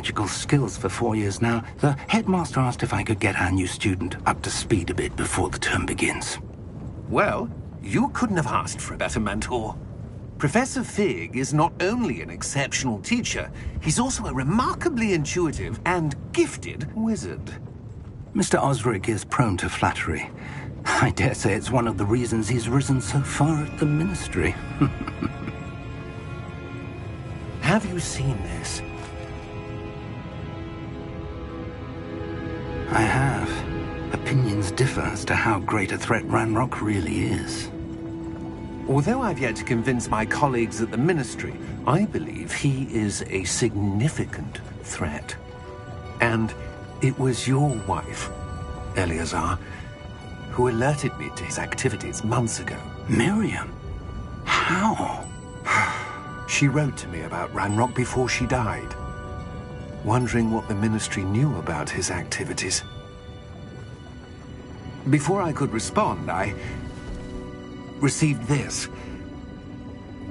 magical skills for 4 years now. The headmaster asked if I could get our new student up to speed a bit before the term begins. Well, you couldn't have asked for a better mentor. Professor Fig is not only an exceptional teacher, he's also a remarkably intuitive and gifted wizard. Mr. Osric is prone to flattery. I dare say it's one of the reasons he's risen so far at the Ministry. Have you seen this? I have. Opinions differ as to how great a threat Ranrock really is. Although I've yet to convince my colleagues at the Ministry, I believe he is a significant threat. And it was your wife, Eleazar, who alerted me to his activities months ago. Miriam? How? She wrote to me about Ranrock before she died, wondering what the Ministry knew about his activities. Before I could respond, I received this.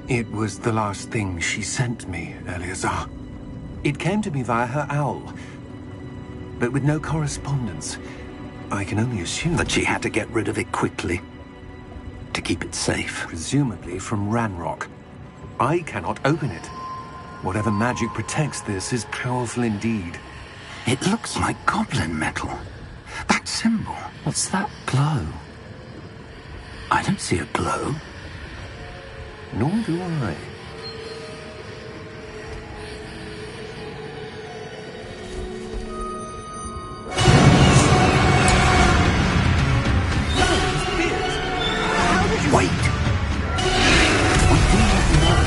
It was the last thing she sent me, Eleazar. It came to me via her owl, but with no correspondence. I can only assume that she had to get rid of it quickly, to keep it safe. Presumably from Ranrock. I cannot open it. Whatever magic protects this is powerful indeed. It looks like goblin metal. That symbol. What's that glow? I don't see a glow. Nor do I. Wait! We do not know.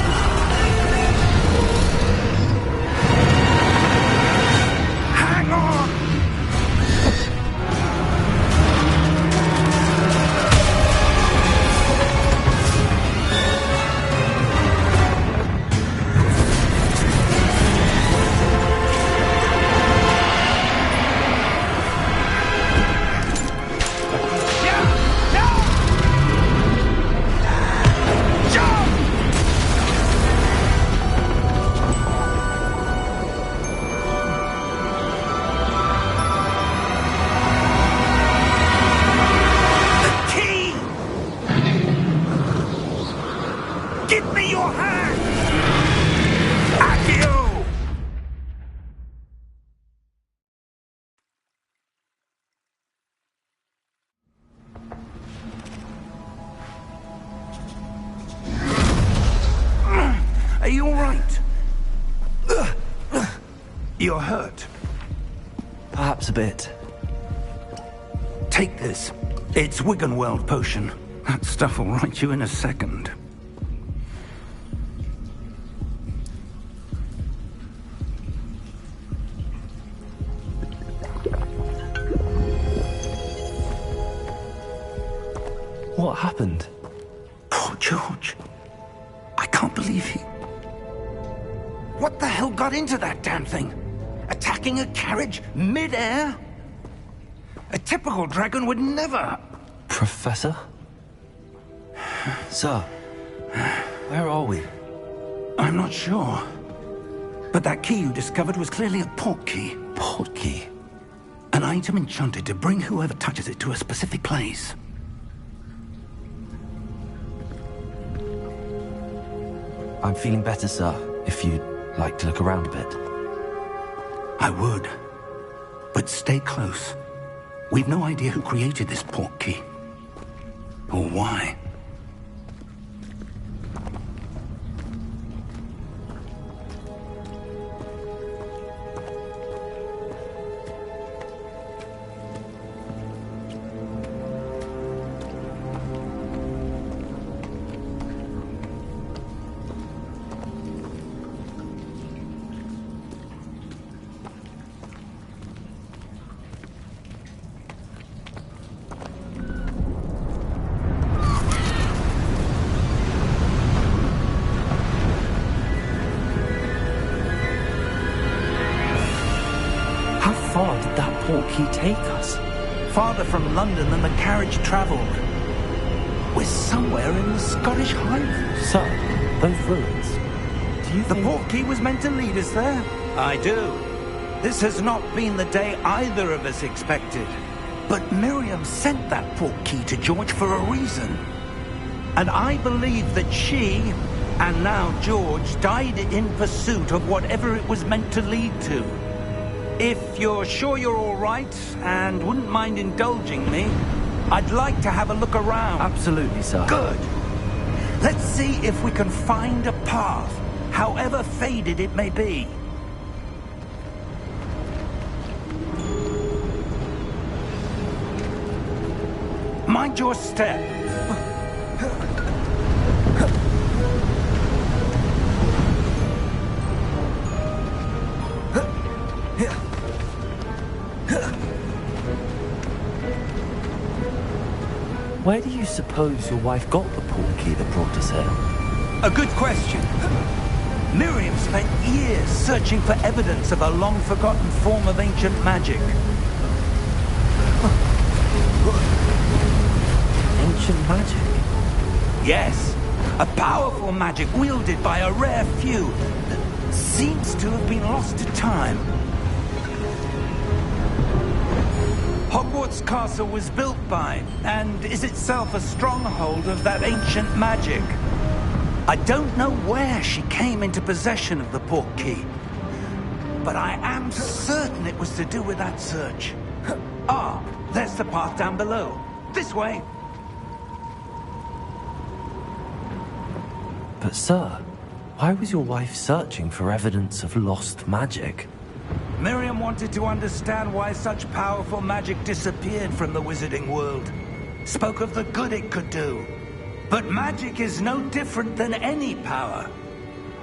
Hang on! Are you all right? You're hurt. Perhaps a bit. Take this. It's Wiggenweld potion. That stuff will right you in a second. What happened? Poor George. I can't believe he... What the hell got into that damn thing? Attacking a carriage mid-air? A typical dragon would never... Professor? Sir, where are we? I'm not sure. But that key you discovered was clearly a port key. Port key? An item enchanted to bring whoever touches it to a specific place. I'm feeling better, sir, if you'd like to look around a bit. I would. But stay close. We've no idea who created this port key. Or why. far did that port key take us? Farther from London than the carriage travelled. We're somewhere in the Scottish Highlands. Sir, those ruins. Do you The think... port key was meant to lead us there? I do. This has not been the day either of us expected. But Miriam sent that portkey to George for a reason. And I believe that she, and now George, died in pursuit of whatever it was meant to lead to. If you're sure you're all right, and wouldn't mind indulging me, I'd like to have a look around. Absolutely, sir. Good. Let's see if we can find a path, however faded it may be. Mind your step. Where do you suppose your wife got the portkey that brought us here? A good question. Miriam spent years searching for evidence of a long-forgotten form of ancient magic. Ancient magic? Yes, a powerful magic wielded by a rare few that seems to have been lost to time. Hogwarts Castle was built by, and is itself a stronghold of that ancient magic. I don't know where she came into possession of the portkey, but I am certain it was to do with that search. Ah, there's the path down below. This way. But sir, why was your wife searching for evidence of lost magic? Miriam wanted to understand why such powerful magic disappeared from the wizarding world. Spoke of the good it could do. But magic is no different than any power.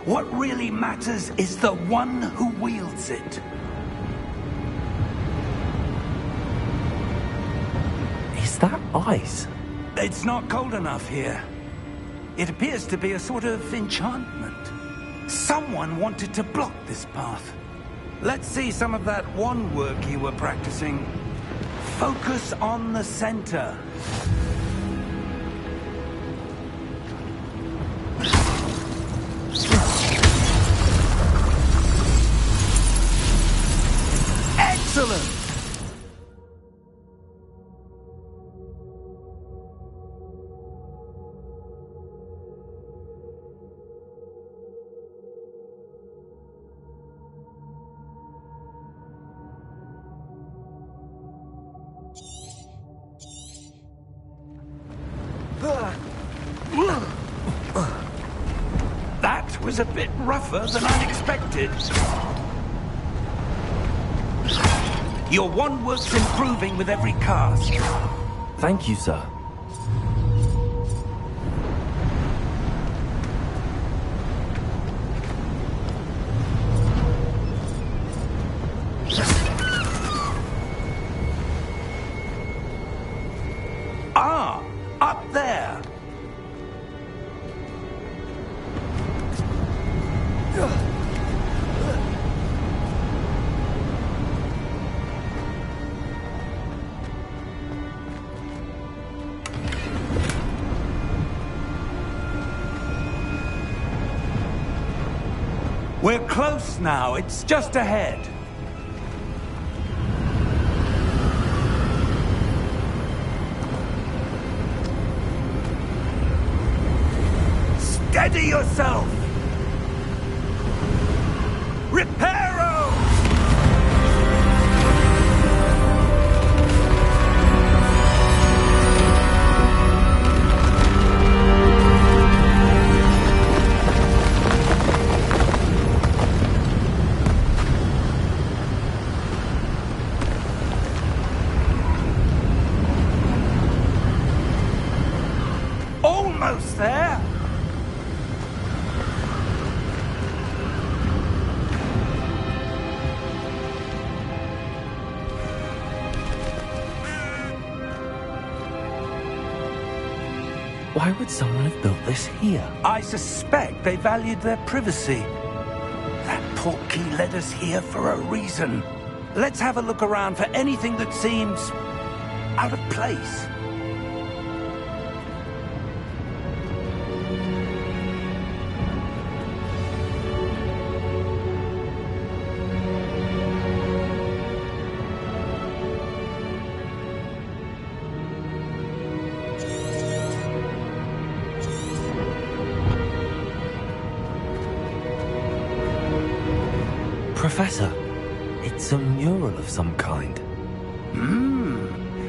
What really matters is the one who wields it. Is that ice? It's not cold enough here. It appears to be a sort of enchantment. Someone wanted to block this path. Let's see some of that wand work you were practicing. Focus on the center. Excellent! That was a bit rougher than I'd expected. Your wand work's improving with every cast. Thank you, sir. Ah, up there. We're close now. It's just ahead. Steady yourself! Reparo! Almost there! Why would someone have built this here? I suspect they valued their privacy. That portkey led us here for a reason. Let's have a look around for anything that seems out of place. Professor, it's a mural of some kind.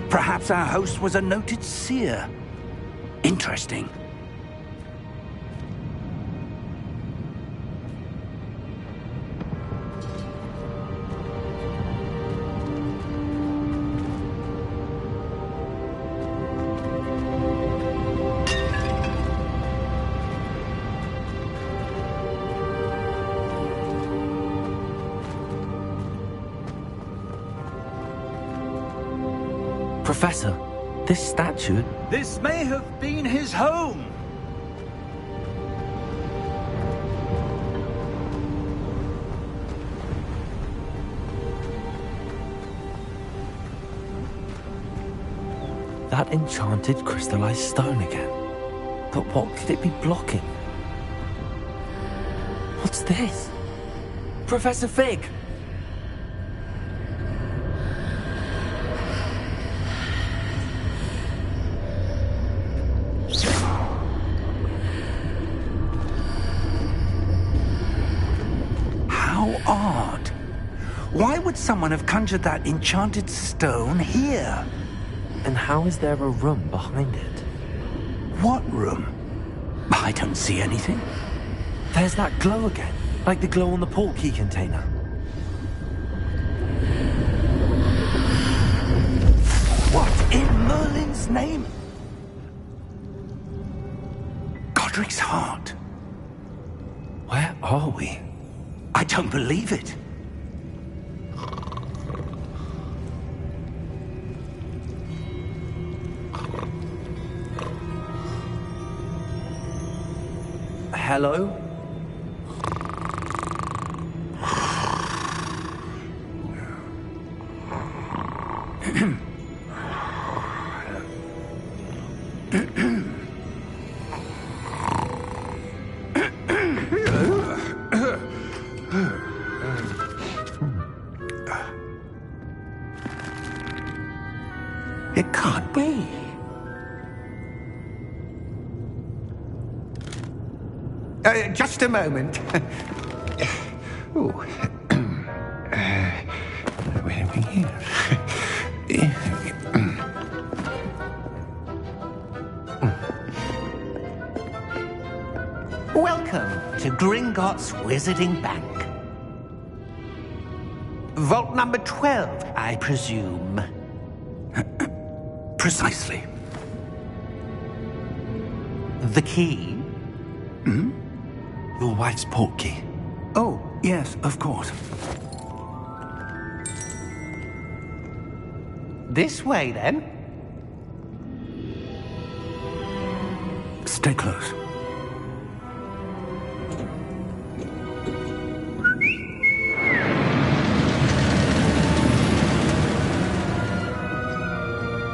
Perhaps our host was a noted seer. Interesting. Professor, this statue... This may have been his home. That enchanted crystallized stone again. But what could it be blocking? What's this? Professor Fig! How odd. Why would someone have conjured that enchanted stone here? And how is there a room behind it? What room? I don't see anything. There's that glow again, like the glow on the portkey container. What in Merlin's name? Godric's heart. Where are we? I don't believe it. Hello? It can't be. Just a moment. Oh. Where are we here? Welcome to Gringotts Wizarding Bank. Vault number 12, I presume. Precisely. The key? Your wife's portkey. Oh, yes, of course. This way, then. Stay close.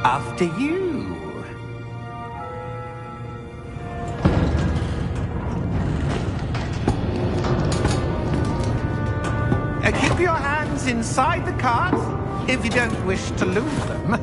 After you. Keep your hands inside the cart if you don't wish to lose them.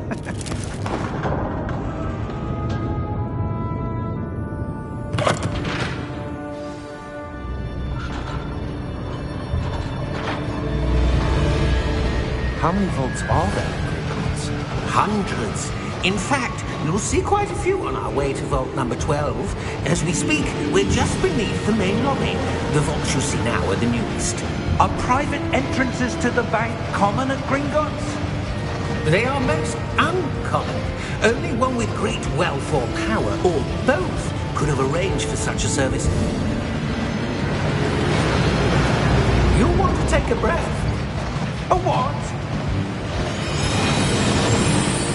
How many vaults are there in Gringotts? Hundreds. In fact, you'll see quite a few on our way to vault number 12. As we speak, we're just beneath the main lobby. The vaults you see now are the newest. Are private entrances to the bank common at Gringotts? They are most uncommon. Only one with great wealth or power, or both, could have arranged for such a service. You'll want to take a breath. A what?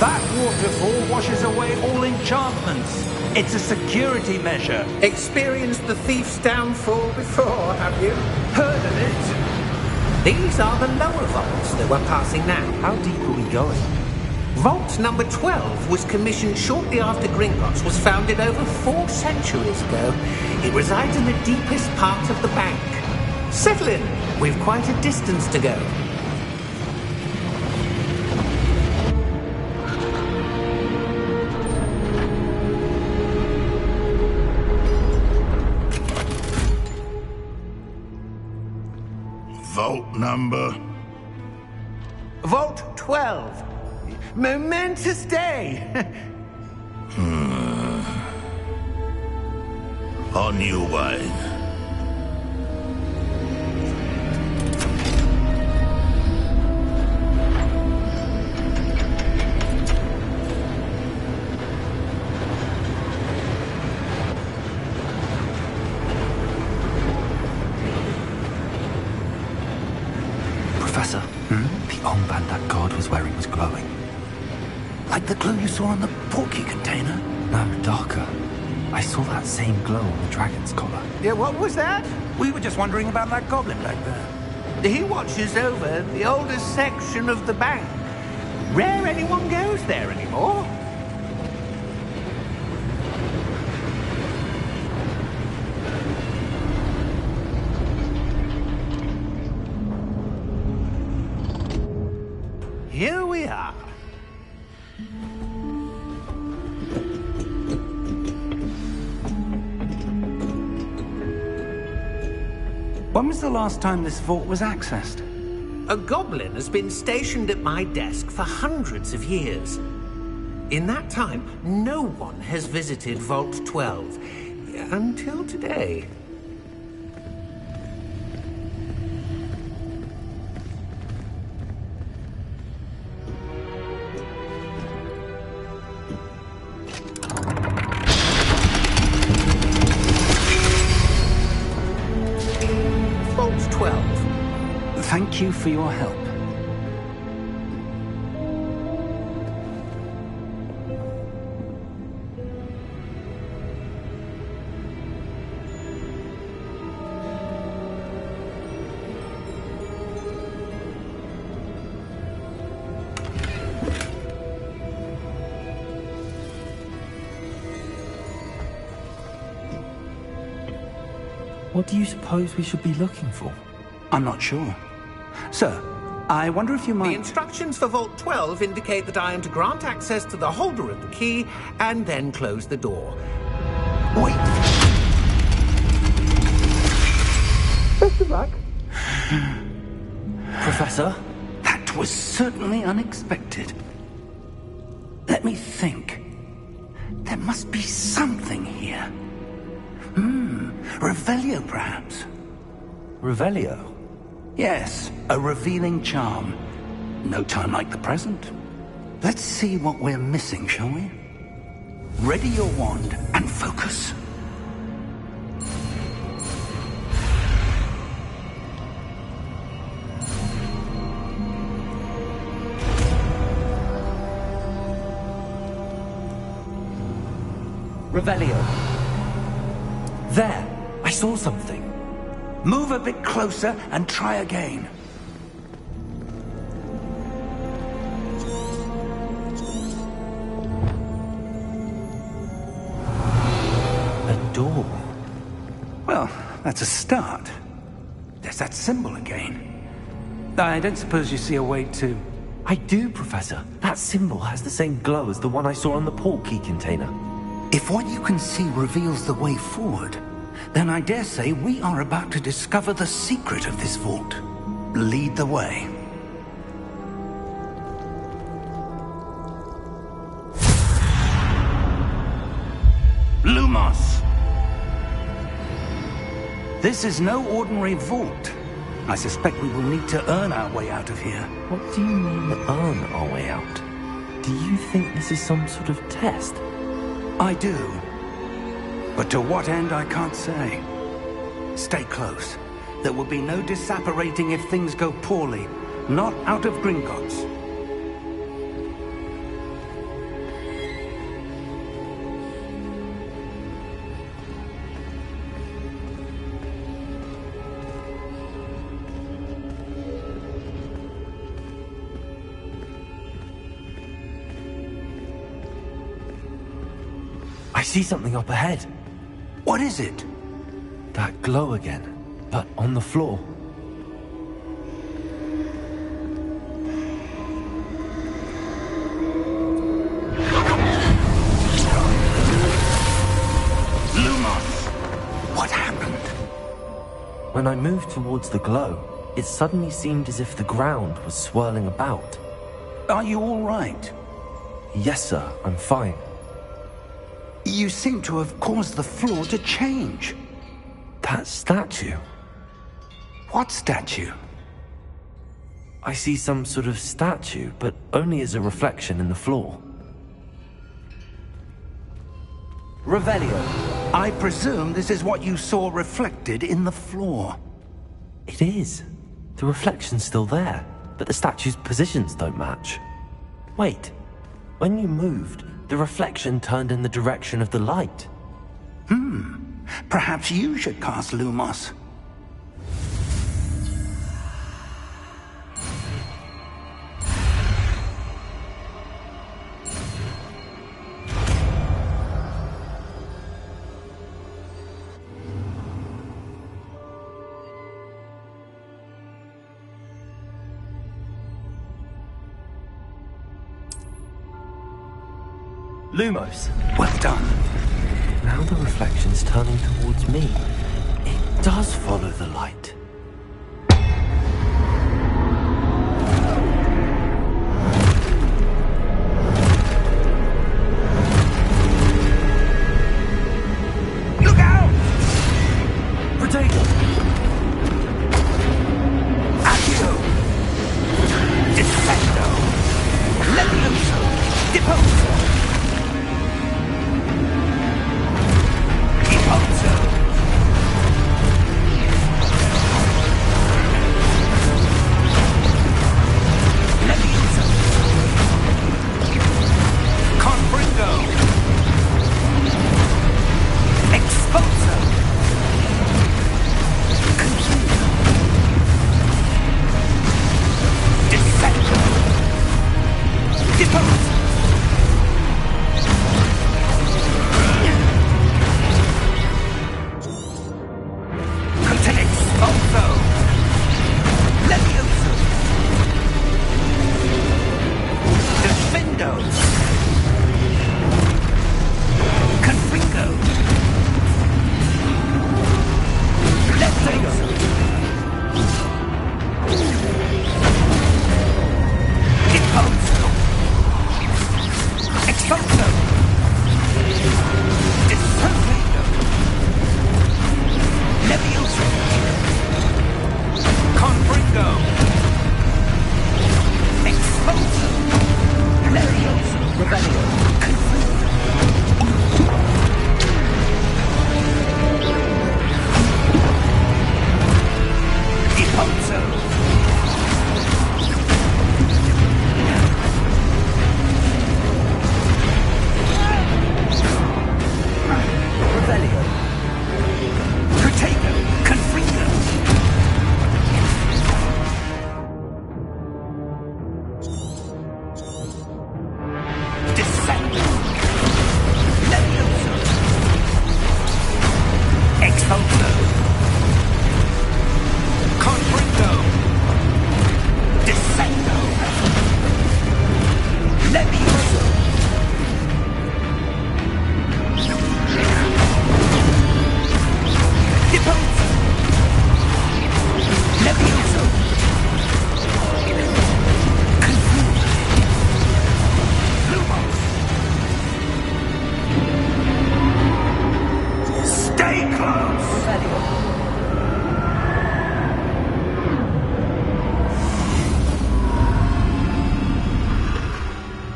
That waterfall washes away all enchantments. It's a security measure. Experienced the thief's downfall before, have you? Heard of it? These are the lower vaults that we're passing now. How deep are we going? Vault number 12 was commissioned shortly after Gringotts was founded over 4 centuries ago. It resides in the deepest part of the bank. Settle in. We've quite a distance to go. Vault number? Vault 12. Momentous day. On you, wine. Professor, the armband that guard was wearing was glowing. Like the glow you saw on the portkey container? No, darker. I saw that same glow on the dragon's collar. Yeah, what was that? We were just wondering about that goblin back there. He watches over the oldest section of the bank. Rare anyone goes there anymore. Here we are. When was the last time this vault was accessed? A goblin has been stationed at my desk for hundreds of years. In that time, no one has visited Vault 12. Until today. Vault 12. Thank you for your help. What do you suppose we should be looking for? I'm not sure. Sir, I wonder if you The might... instructions for Vault 12 indicate that I am to grant access to the holder of the key and then close the door. Wait! Best of luck. Professor? That was certainly unexpected. Let me think. There must be something here. Revelio, perhaps? Revelio? Yes, a revealing charm. No time like the present. Let's see what we're missing, shall we? Ready your wand and focus. Revelio. There! I saw something. Move a bit closer and try again. A door. Well, that's a start. There's that symbol again. I don't suppose you see a way to... I do, Professor. That symbol has the same glow as the one I saw on the portkey container. If what you can see reveals the way forward, then I dare say we are about to discover the secret of this vault. Lead the way. Lumos! This is no ordinary vault. I suspect we will need to earn our way out of here. What do you mean, earn our way out? Do you think this is some sort of test? I do. But to what end, I can't say. Stay close. There will be no disapparating if things go poorly. Not out of Gringotts. I see something up ahead. What is it? That glow again, but on the floor. Lumos! What happened? When I moved towards the glow, it suddenly seemed as if the ground was swirling about. Are you all right? Yes, sir, I'm fine. You seem to have caused the floor to change. That statue. What statue? I see some sort of statue, but only as a reflection in the floor. Revelio, I presume this is what you saw reflected in the floor. It is. The reflection's still there, but the statue's positions don't match. Wait, when you moved, the reflection turned in the direction of the light. Perhaps you should cast Lumos. Lumos! Well done. Now the reflection's turning towards me. It does follow the light. Look out! Potato! Accio! Defendo! Levioso! Deposo!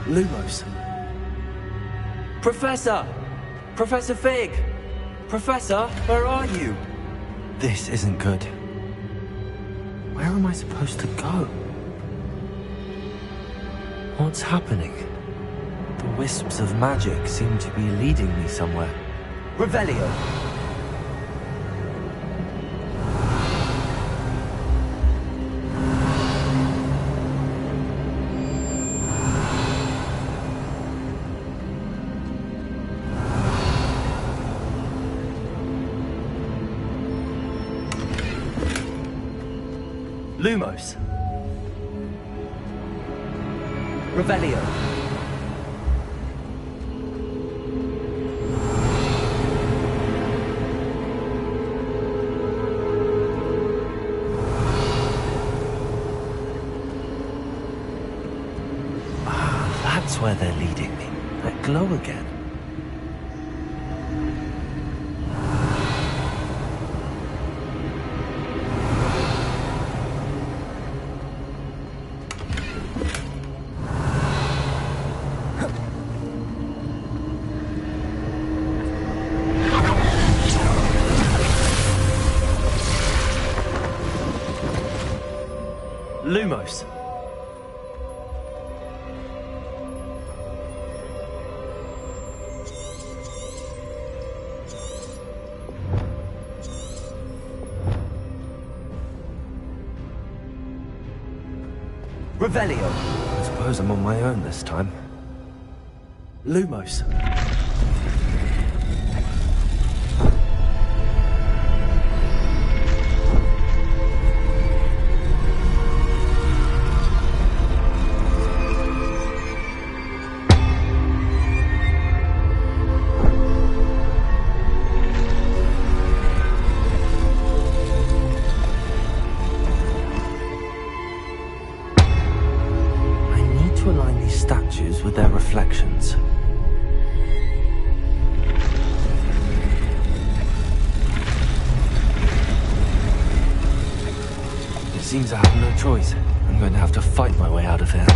Lumos. Professor! Professor Fig! Professor, where are you? This isn't good. Where am I supposed to go? What's happening? The wisps of magic seem to be leading me somewhere. Revelio! Lumos. Revelio. That's where they're leading me. That glow again. Lumos. Revelio. I suppose I'm on my own this time. Lumos. With their reflections. It seems I have no choice. I'm going to have to fight my way out of here.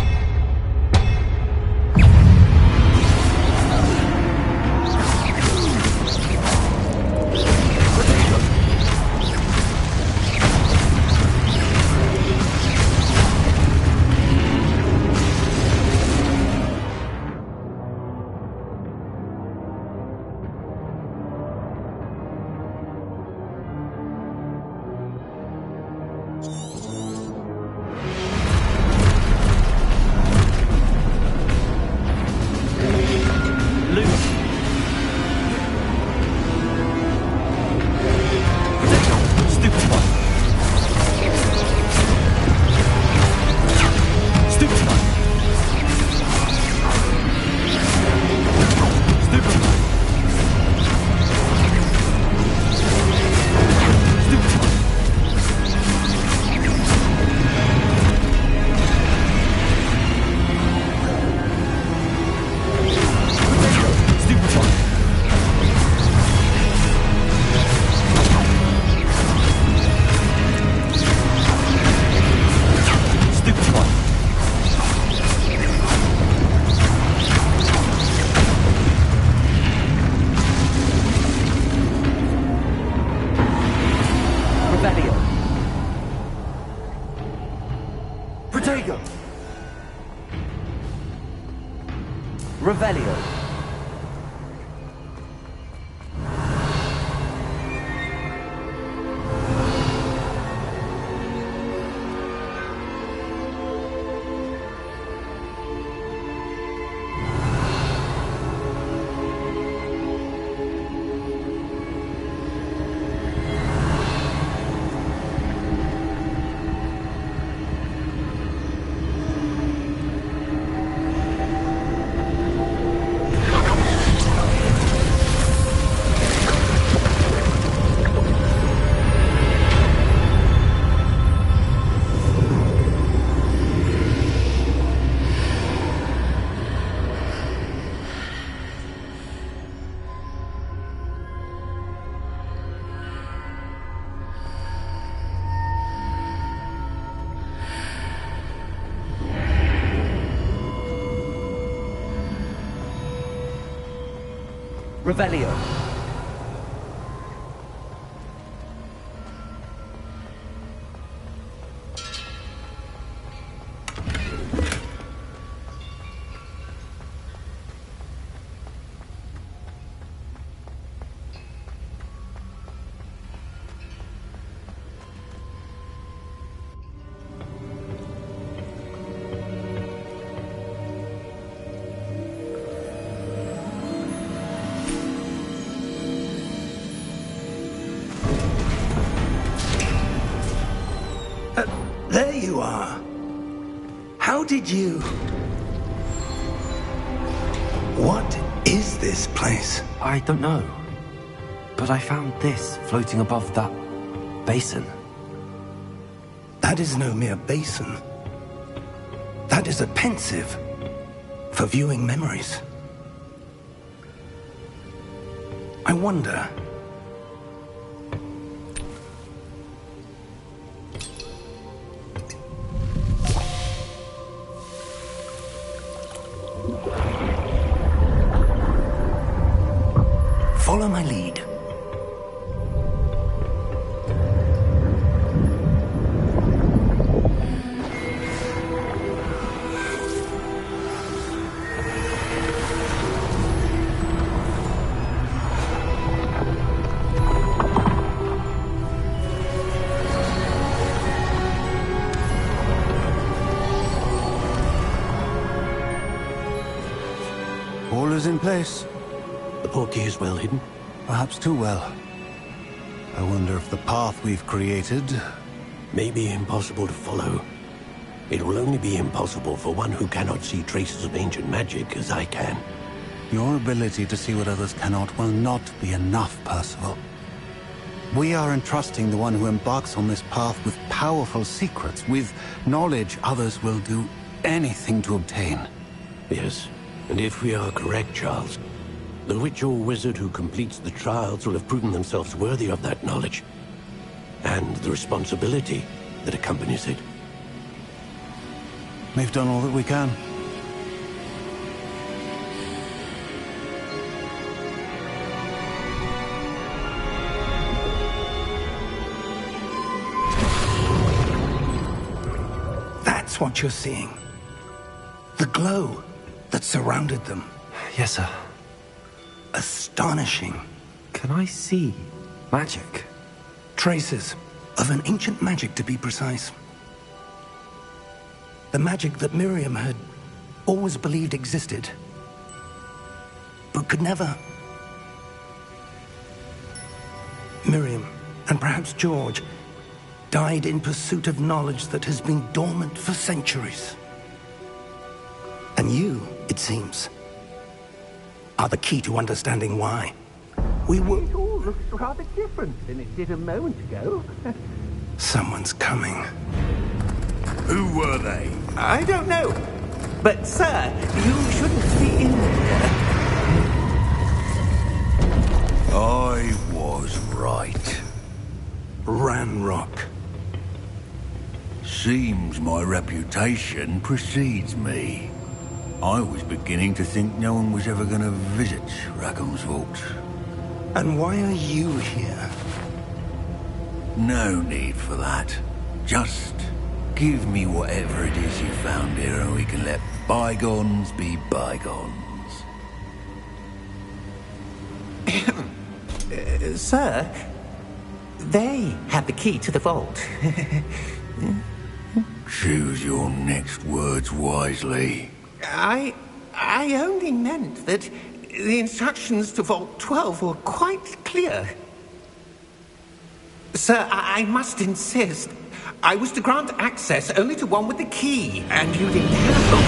Revelio. Revelio. There you are. How did you... What is this place? I don't know. But I found this floating above that basin. That is no mere basin. That is a pensive. For viewing memories. I wonder... Follow my lead. All is in place. The portkey is well hidden? Perhaps too well. I wonder if the path we've created... May be impossible to follow. It will only be impossible for one who cannot see traces of ancient magic as I can. Your ability to see what others cannot will not be enough, Percival. We are entrusting the one who embarks on this path with powerful secrets, with knowledge others will do anything to obtain. Yes, and if we are correct, Charles, the witch or wizard who completes the trials will have proven themselves worthy of that knowledge, and the responsibility that accompanies it. We've done all that we can. That's what you're seeing. The glow that surrounded them. Yes, sir. Astonishing. Can I see magic? Traces of an ancient magic, to be precise. The magic that Miriam had always believed existed, but could never. Miriam, and perhaps George, died in pursuit of knowledge that has been dormant for centuries. And you, it seems, are the key to understanding why. It all looks rather different than it did a moment ago. Someone's coming. Who were they? I don't know. But, sir, you shouldn't be in here. I was right. Ranrock. Seems my reputation precedes me. I was beginning to think no one was ever going to visit Rackham's vault. And why are you here? No need for that. Just give me whatever it is you found here and we can let bygones be bygones. Sir, they have the key to the vault. Choose your next words wisely. I only meant that the instructions to Vault 12 were quite clear. Sir, I must insist. I was to grant access only to one with the key, and you didn't have them.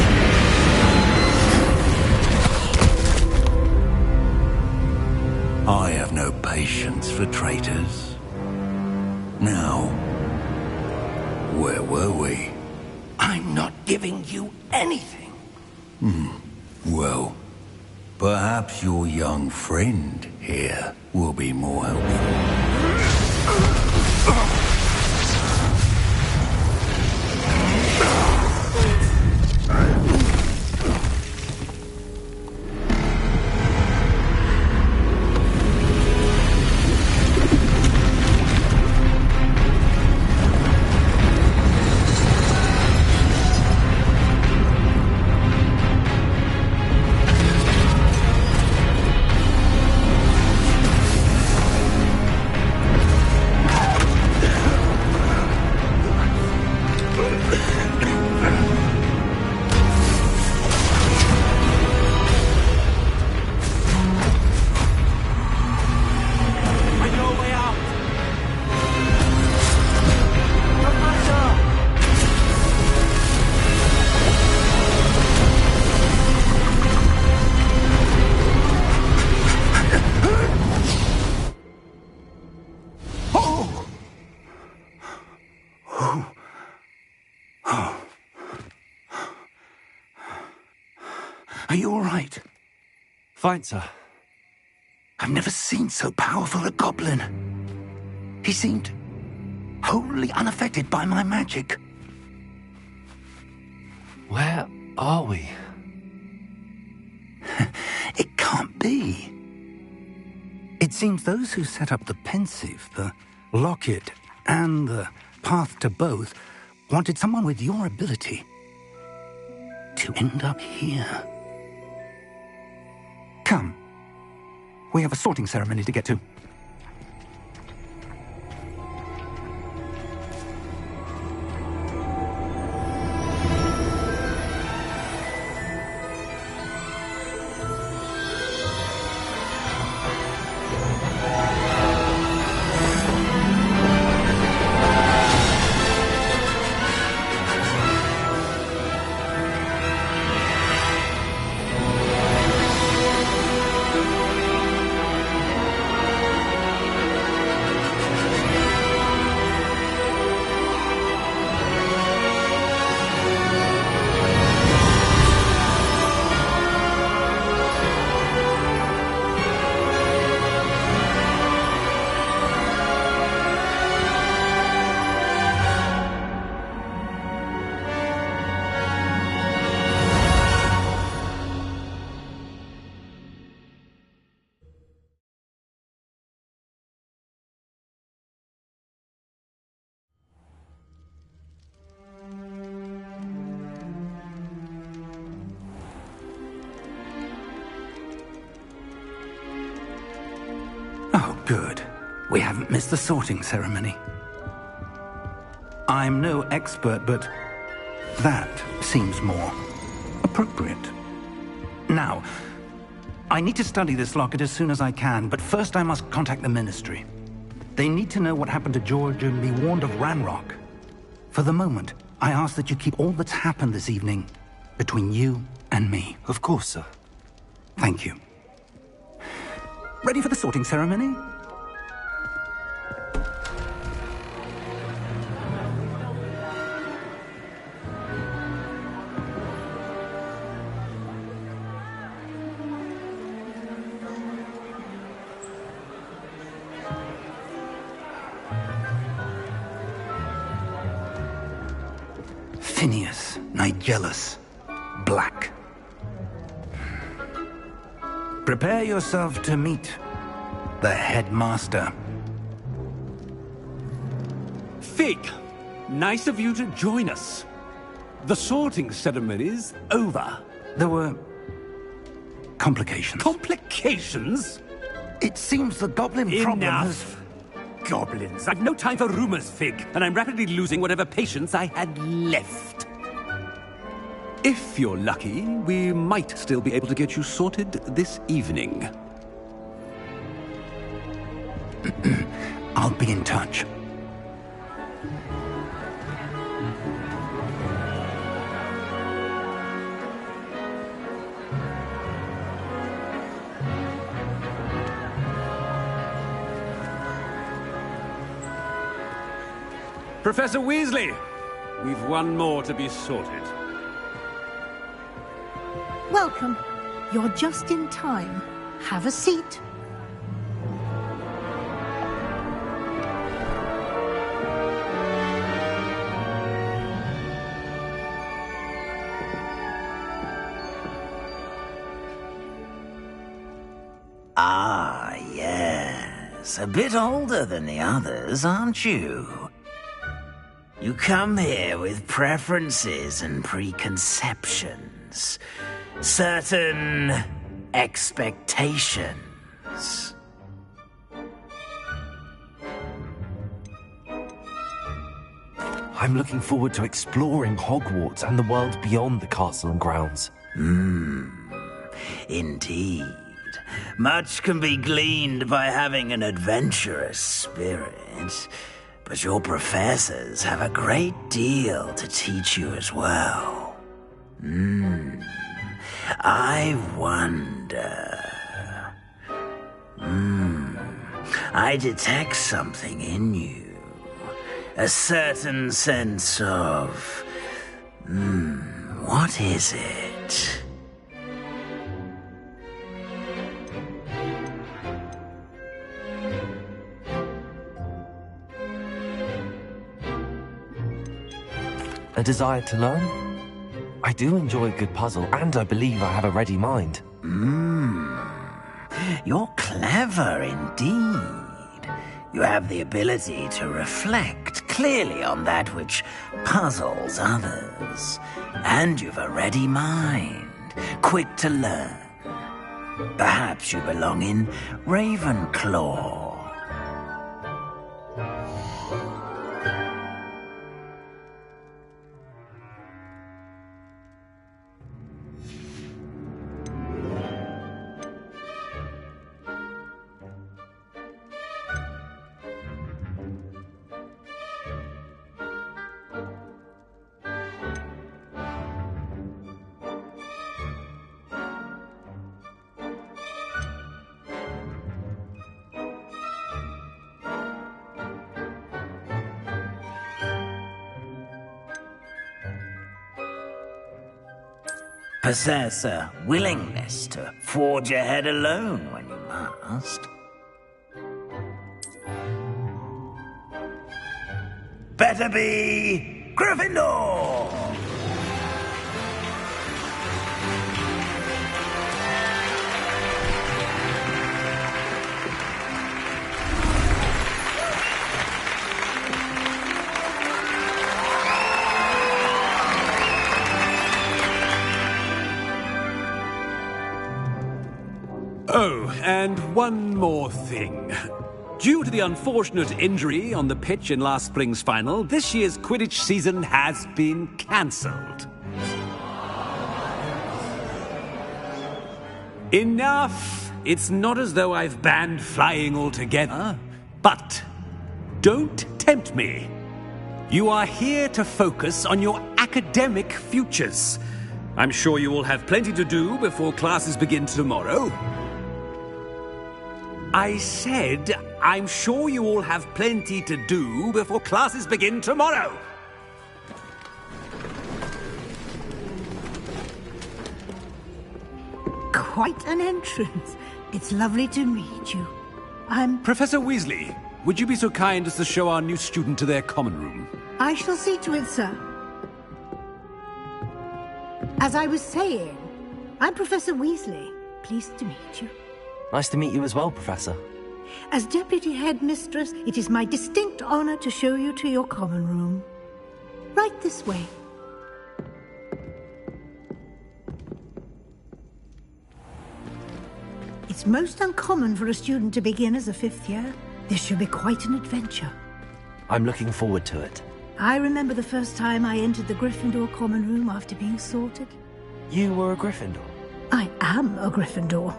I have no patience for traitors. Now, where were we? I'm not giving you anything. Well, perhaps your young friend here will be more helpful. Are you all right? Fine, sir. I've never seen so powerful a goblin. He seemed wholly unaffected by my magic. Where are we? It can't be. It seems those who set up the pensive, the locket, and the path to both wanted someone with your ability to end up here. Come. We have a sorting ceremony to get to. Oh, good. We haven't missed the sorting ceremony. I'm no expert, but that seems more appropriate. Now, I need to study this locket as soon as I can, but first I must contact the Ministry. They need to know what happened to George and be warned of Ranrock. For the moment, I ask that you keep all that's happened this evening between you and me. Of course, sir. Thank you. Ready for the sorting ceremony? Phineas Nigellus Black. Prepare yourself to meet the headmaster. Fig, nice of you to join us. The sorting ceremony's over. There were complications. Complications? It seems the goblin problem has... Enough. Goblins. I've no time for rumors, Fig, and I'm rapidly losing whatever patience I had left. If you're lucky, we might still be able to get you sorted this evening. I'll be in touch. Professor Weasley, we've one more to be sorted. Welcome. You're just in time. Have a seat. Ah, yes. A bit older than the others, aren't you? You come here with preferences and preconceptions. Certain expectations. I'm looking forward to exploring Hogwarts and the world beyond the castle and grounds. Indeed. Much can be gleaned by having an adventurous spirit, but your professors have a great deal to teach you as well. I wonder... I detect something in you. A certain sense of... what is it? A desire to learn? I do enjoy a good puzzle, and I believe I have a ready mind. You're clever indeed. You have the ability to reflect clearly on that which puzzles others. And you've a ready mind, quick to learn. Perhaps you belong in Ravenclaw. Possess a willingness to forge ahead alone when you must. Better be Gryffindor! Oh, and one more thing. Due to the unfortunate injury on the pitch in last spring's final, this year's Quidditch season has been cancelled. Enough! It's not as though I've banned flying altogether. But don't tempt me. You are here to focus on your academic futures. I'm sure you will have plenty to do before classes begin tomorrow. I said, I'm sure you all have plenty to do before classes begin tomorrow. Quite an entrance. It's lovely to meet you. I'm... Professor Weasley, would you be so kind as to show our new student to their common room? I shall see to it, sir. As I was saying, I'm Professor Weasley. Pleased to meet you. Nice to meet you as well, Professor. As Deputy Headmistress, it is my distinct honor to show you to your common room. Right this way. It's most uncommon for a student to begin as a fifth year. This should be quite an adventure. I'm looking forward to it. I remember the first time I entered the Gryffindor common room after being sorted. You were a Gryffindor? I am a Gryffindor.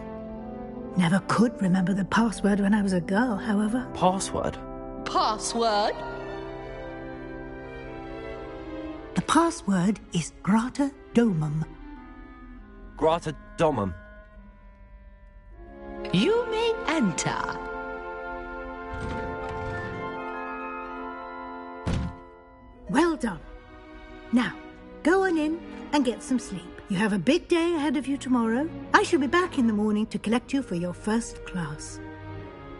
Never could remember the password when I was a girl, however. Password? Password? The password is Grata Domum. Grata Domum. You may enter. Well done. Now, go on in and get some sleep. You have a big day ahead of you tomorrow. I shall be back in the morning to collect you for your first class.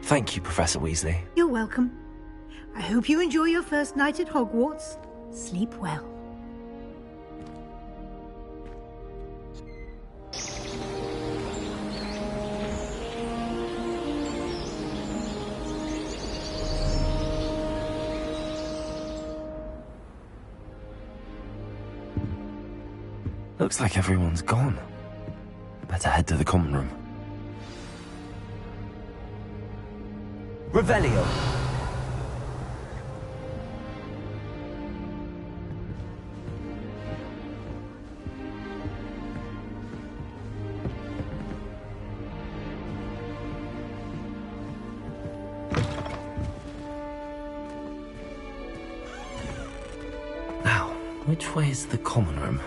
Thank you, Professor Weasley. You're welcome. I hope you enjoy your first night at Hogwarts. Sleep well. Looks like everyone's gone. Better head to the common room. Revelio! Now, which way is the common room?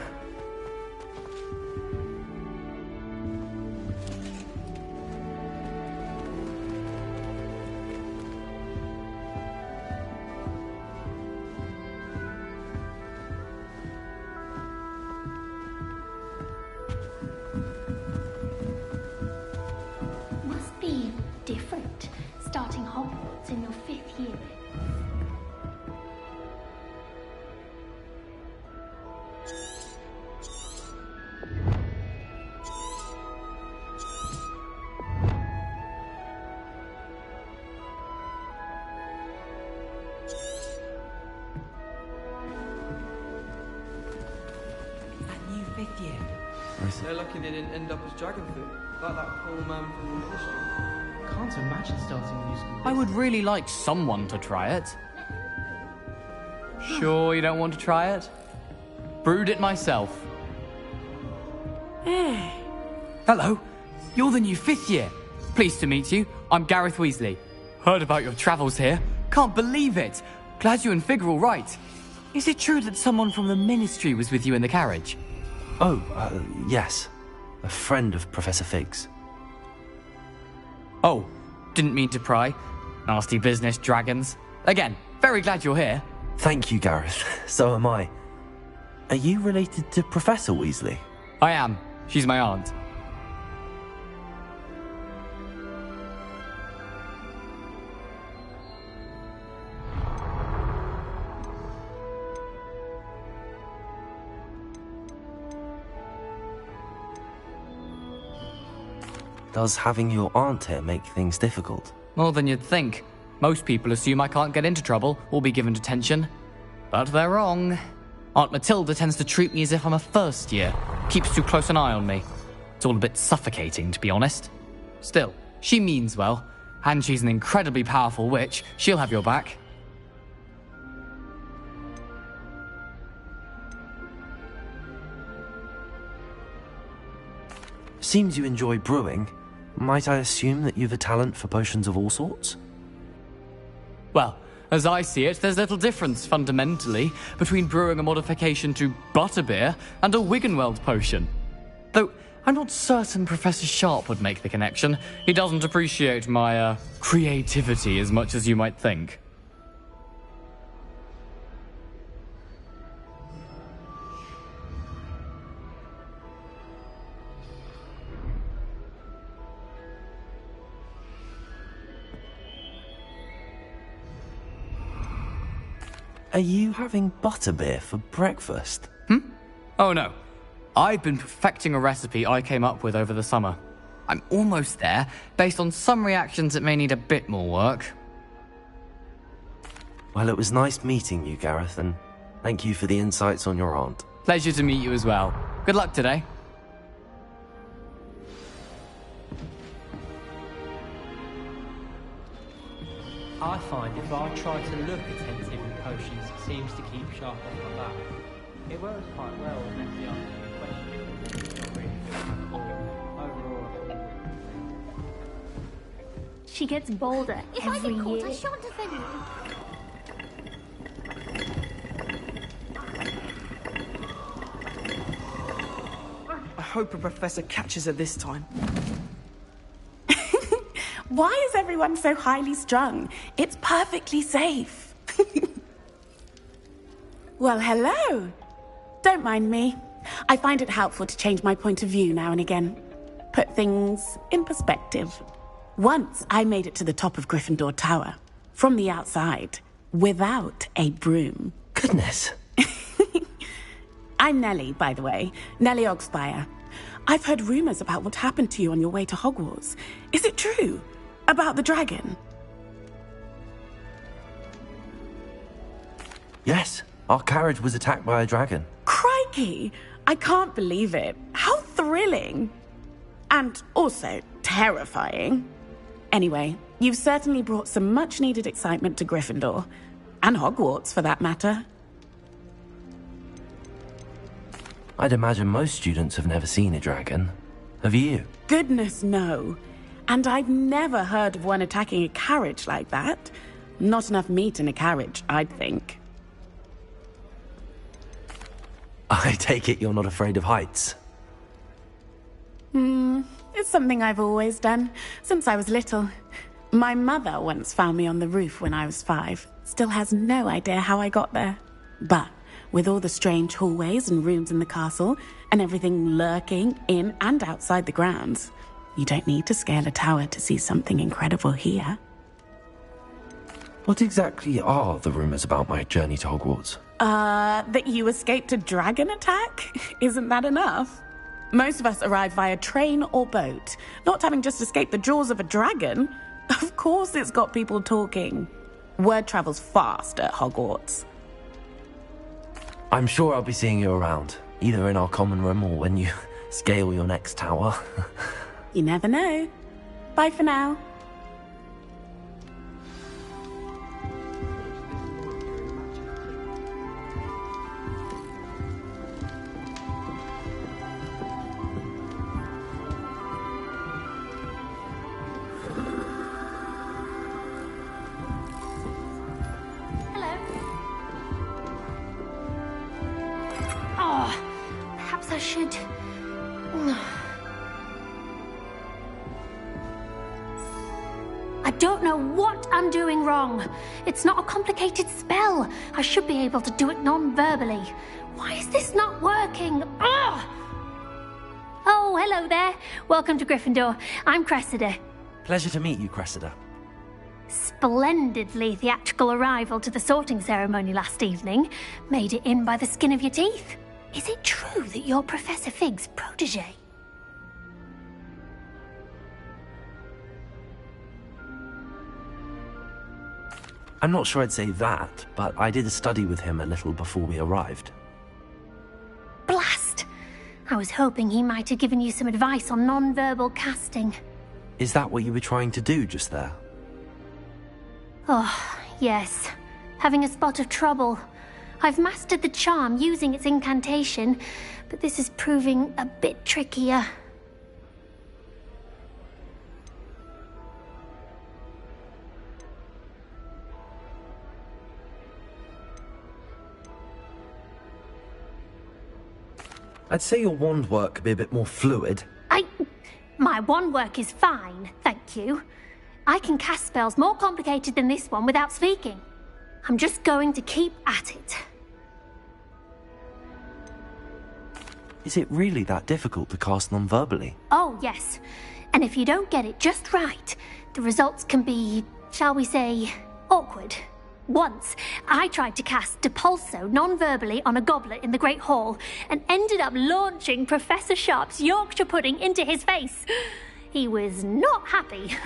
Must be different, starting Hogwarts in your 5th year. They're lucky they didn't end up as dragon food, like that poor man from the ministry. Can't imagine starting a musical. I would really like someone to try it. Sure you don't want to try it? Brewed it myself. Hello, you're the new 5th year. Pleased to meet you. I'm Gareth Weasley. Heard about your travels here. Can't believe it. Glad you and Fig are all right. Is it true that someone from the ministry was with you in the carriage? Oh, yes. A friend of Professor Fig's. Oh, didn't mean to pry. Nasty business, dragons. Again, very glad you're here. Thank you, Gareth. So am I. Are you related to Professor Weasley? I am. She's my aunt. Does having your aunt here make things difficult? More than you'd think. Most people assume I can't get into trouble or be given detention. But they're wrong. Aunt Matilda tends to treat me as if I'm a first year. Keeps too close an eye on me. It's all a bit suffocating, to be honest. Still, she means well. And she's an incredibly powerful witch. She'll have your back. Seems you enjoy brewing. Might I assume that you've a talent for potions of all sorts? Well, as I see it, there's little difference, fundamentally, between brewing a modification to butterbeer and a Wiggenweld potion. Though, I'm not certain Professor Sharp would make the connection. He doesn't appreciate my, creativity as much as you might think. Are you having butterbeer for breakfast? Oh no. I've been perfecting a recipe I came up with over the summer. I'm almost there, based on some reactions that may need a bit more work. Well, it was nice meeting you, Gareth, and thank you for the insights on your aunt. Pleasure to meet you as well. Good luck today. I find if I try to look attentive in potions, it seems to keep sharp on my back. It works quite well when they ask me a question. It's not really good overall. She gets bolder If every I get caught, year. I shan't defend you. I hope a professor catches her this time. Why is everyone so highly strung? It's perfectly safe. Well, hello. Don't mind me. I find it helpful to change my point of view now and again. Put things in perspective. Once I made it to the top of Gryffindor Tower, from the outside, without a broom. Goodness. I'm Nellie, by the way. Nellie Ogspire. I've heard rumors about what happened to you on your way to Hogwarts. Is it true? About the dragon? Yes, our carriage was attacked by a dragon. Crikey! I can't believe it. How thrilling! And also terrifying. Anyway, you've certainly brought some much-needed excitement to Gryffindor. And Hogwarts, for that matter. I'd imagine most students have never seen a dragon. Have you? Goodness, no. And I've never heard of one attacking a carriage like that. Not enough meat in a carriage, I'd think. I take it you're not afraid of heights. It's something I've always done, since I was little. My mother once found me on the roof when I was 5. Still has no idea how I got there. But with all the strange hallways and rooms in the castle, and everything lurking in and outside the grounds, you don't need to scale a tower to see something incredible here. What exactly are the rumors about my journey to Hogwarts? That you escaped a dragon attack? Isn't that enough? Most of us arrive via train or boat, not having just escaped the jaws of a dragon. Of course it's got people talking. Word travels fast at Hogwarts. I'm sure I'll be seeing you around, either in our common room or when you scale your next tower. You never know. Bye for now. Perhaps I should... I don't know what I'm doing wrong. It's not a complicated spell. I should be able to do it non-verbally. Why is this not working? Ugh! Oh, hello there. Welcome to Gryffindor. I'm Cressida. Pleasure to meet you, Cressida. Splendidly theatrical arrival to the sorting ceremony last evening. Made it in by the skin of your teeth. Is it true that you're Professor Fig's protege? I'm not sure I'd say that, but I did study with him a little before we arrived. Blast! I was hoping he might have given you some advice on non-verbal casting. Is that what you were trying to do just there? Oh, yes. Having a spot of trouble. I've mastered the charm using its incantation, but this is proving a bit trickier. I'd say your wand work could be a bit more fluid. My wand work is fine, thank you. I can cast spells more complicated than this one without speaking. I'm just going to keep at it. Is it really that difficult to cast non-verbally? Oh, yes. And if you don't get it just right, the results can be, shall we say, awkward. Once, I tried to cast Depulso non-verbally on a goblet in the Great Hall and ended up launching Professor Sharp's Yorkshire pudding into his face. He was not happy.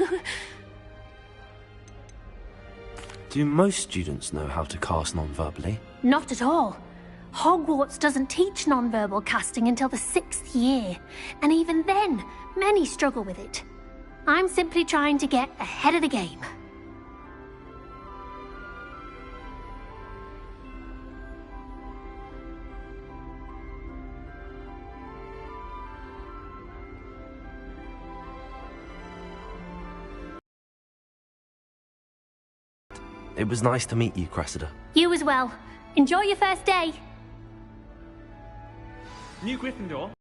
Do most students know how to cast non-verbally? Not at all. Hogwarts doesn't teach non-verbal casting until the 6th year, and even then, many struggle with it. I'm simply trying to get ahead of the game. It was nice to meet you, Cressida. You as well. Enjoy your first day. New Gryffindor.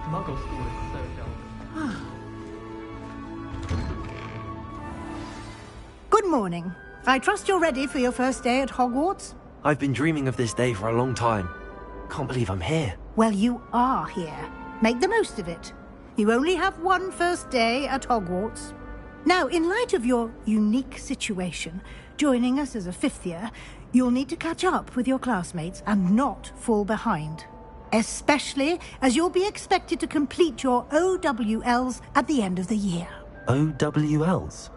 Muggle school is so dull. Good morning. I trust you're ready for your first day at Hogwarts? I've been dreaming of this day for a long time. Can't believe I'm here. Well, you are here. Make the most of it. You only have one first day at Hogwarts. Now, in light of your unique situation, joining us as a 5th year, you'll need to catch up with your classmates and not fall behind. Especially as you'll be expected to complete your OWLs at the end of the year. OWLs?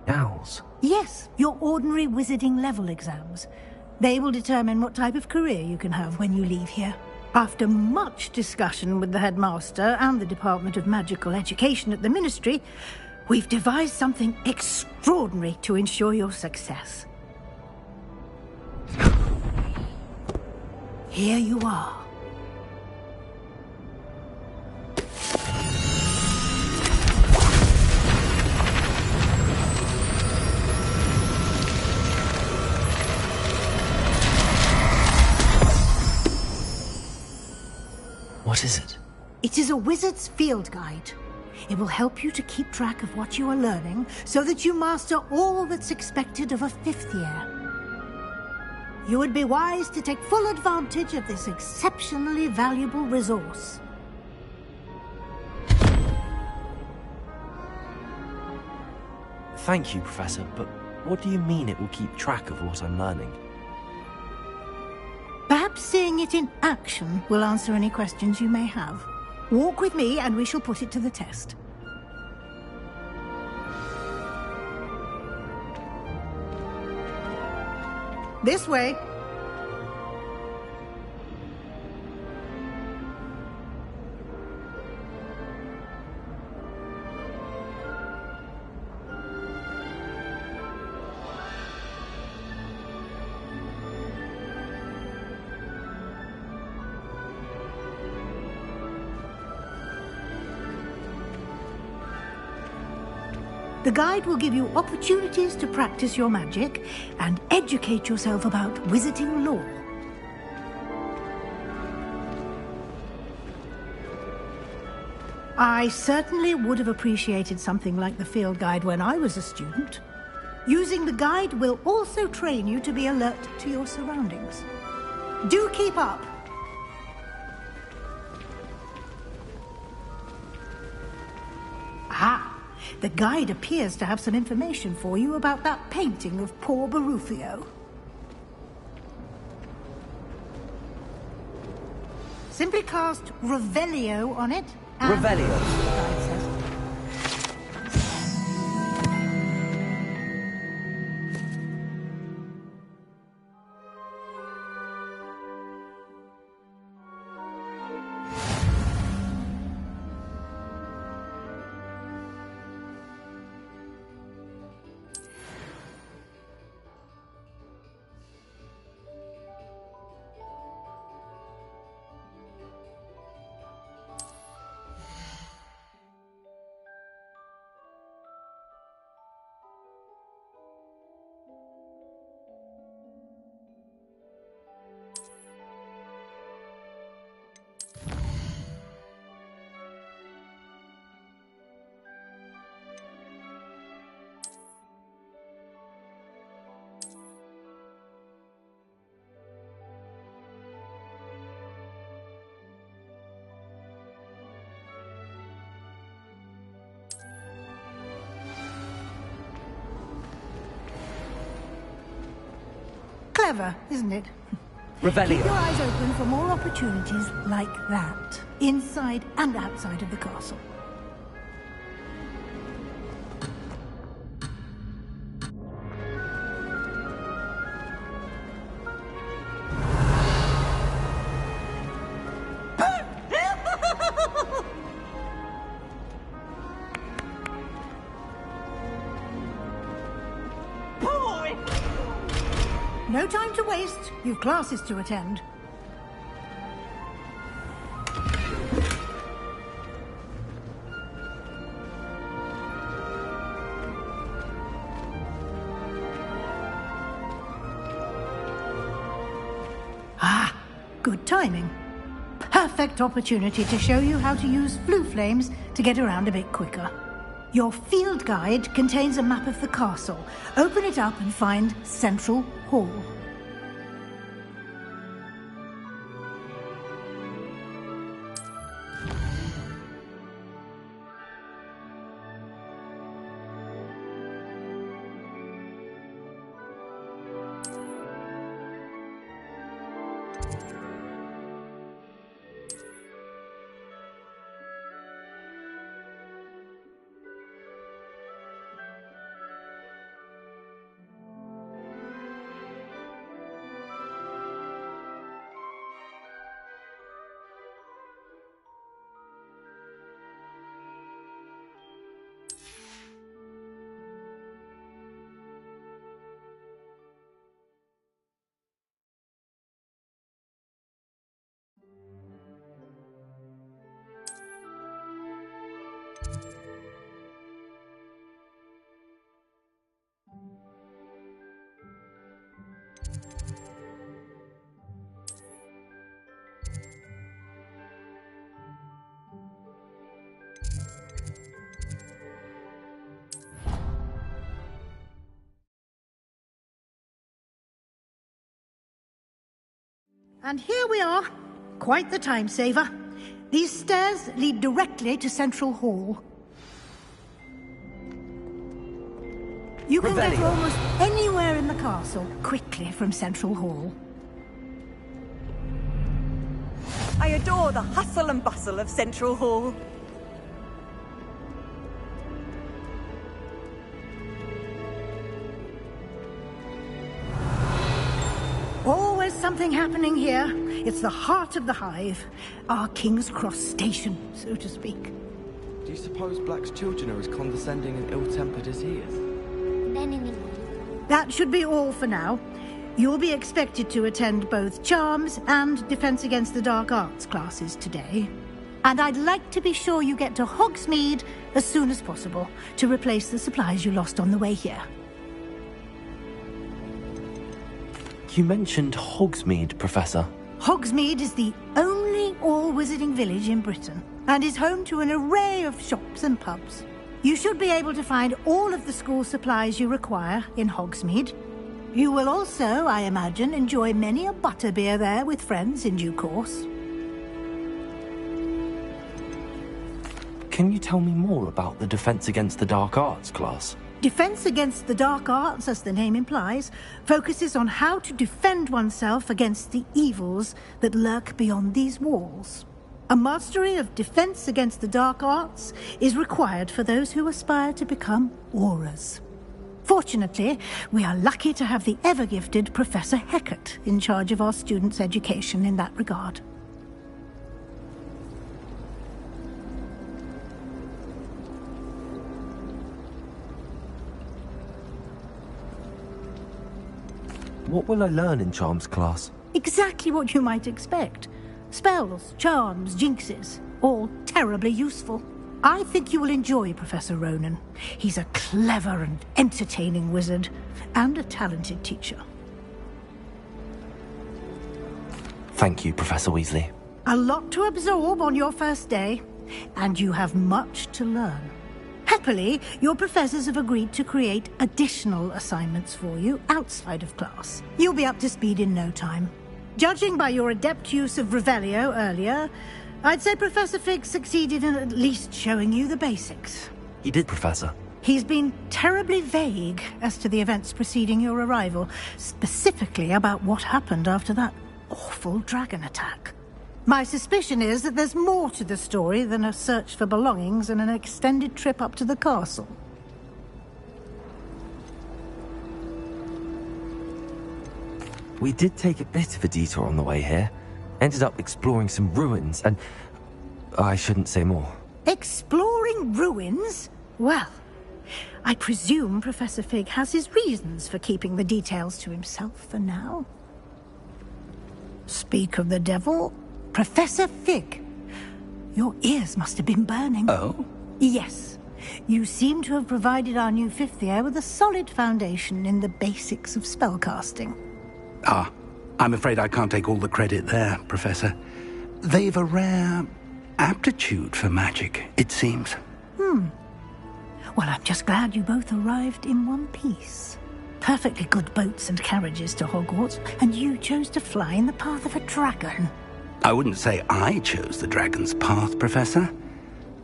Owls? Yes, your ordinary wizarding level exams. They will determine what type of career you can have when you leave here. After much discussion with the headmaster and the Department of Magical Education at the Ministry, we've devised something extraordinary to ensure your success. Here you are. What is it? It is a wizard's field guide. It will help you to keep track of what you are learning so that you master all that's expected of a 5th year. You would be wise to take full advantage of this exceptionally valuable resource. Thank you, Professor, but what do you mean it will keep track of what I'm learning? Perhaps seeing it in action will answer any questions you may have. Walk with me and we shall put it to the test. This way. The guide will give you opportunities to practice your magic and educate yourself about wizarding lore. I certainly would have appreciated something like the field guide when I was a student. Using the guide will also train you to be alert to your surroundings. Do keep up! Aha! The guide appears to have some information for you about that painting of poor Baruthio. Simply cast Revelio on it. Revelio. The guide says. Clever, isn't it? Revelio. Keep your eyes open for more opportunities like that, inside and outside of the castle. No time to waste. You've classes to attend. Ah, good timing. Perfect opportunity to show you how to use flue flames to get around a bit quicker. Your field guide contains a map of the castle. Open it up and find Central Hall. And here we are. Quite the time saver. These stairs lead directly to Central Hall. You can get almost anywhere in the castle quickly from Central Hall. I adore the hustle and bustle of Central Hall. something happening here. It's the heart of the hive. Our King's Cross station, so to speak. Do you suppose Black's children are as condescending and ill-tempered as he is? That should be all for now. You'll be expected to attend both Charms and Defense Against the Dark Arts classes today. And I'd like to be sure you get to Hogsmeade as soon as possible to replace the supplies you lost on the way here. You mentioned Hogsmeade, Professor. Hogsmeade is the only all-wizarding village in Britain and is home to an array of shops and pubs. You should be able to find all of the school supplies you require in Hogsmeade. You will also, I imagine, enjoy many a butterbeer there with friends in due course. Can you tell me more about the Defense Against the Dark Arts class? Defense Against the Dark Arts, as the name implies, focuses on how to defend oneself against the evils that lurk beyond these walls. A mastery of Defense Against the Dark Arts is required for those who aspire to become Aurors. Fortunately, we are lucky to have the ever-gifted Professor Hecat in charge of our students' education in that regard. What will I learn in Charms class? Exactly what you might expect. Spells, charms, jinxes, all terribly useful. I think you will enjoy Professor Ronan. He's a clever and entertaining wizard, and a talented teacher. Thank you, Professor Weasley. A lot to absorb on your first day, and you have much to learn. Happily, your professors have agreed to create additional assignments for you outside of class. You'll be up to speed in no time. Judging by your adept use of Revelio earlier, I'd say Professor Fig succeeded in at least showing you the basics. He did, Professor. He's been terribly vague as to the events preceding your arrival, specifically about what happened after that awful dragon attack. My suspicion is that there's more to the story than a search for belongings and an extended trip up to the castle. We did take a bit of a detour on the way here. Ended up exploring some ruins and... I shouldn't say more. Exploring ruins? Well, I presume Professor Fig has his reasons for keeping the details to himself for now. Speak of the devil, Professor Fig. Your ears must have been burning. Oh? Yes. You seem to have provided our new fifth year with a solid foundation in the basics of spellcasting. Ah, I'm afraid I can't take all the credit there, Professor. They've a rare aptitude for magic, it seems. Well, I'm just glad you both arrived in one piece. Perfectly good boats and carriages to Hogwarts, and you chose to fly in the path of a dragon. I wouldn't say I chose the dragon's path, Professor.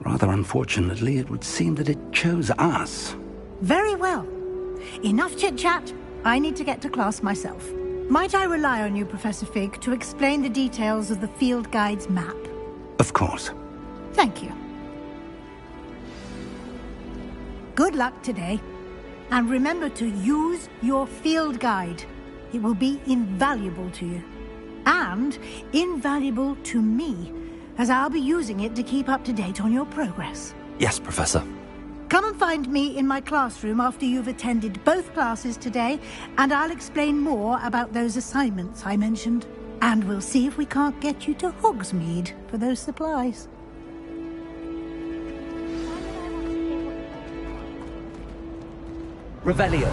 Rather unfortunately, it would seem that it chose us. Very well. Enough chit-chat. I need to get to class myself. Might I rely on you, Professor Fig, to explain the details of the field guide's map? Of course. Thank you. Good luck today. And remember to use your field guide. It will be invaluable to you. And invaluable to me, as I'll be using it to keep up to date on your progress. Yes, Professor. Come and find me in my classroom after you've attended both classes today, and I'll explain more about those assignments I mentioned. And we'll see if we can't get you to Hogsmeade for those supplies. Revelio.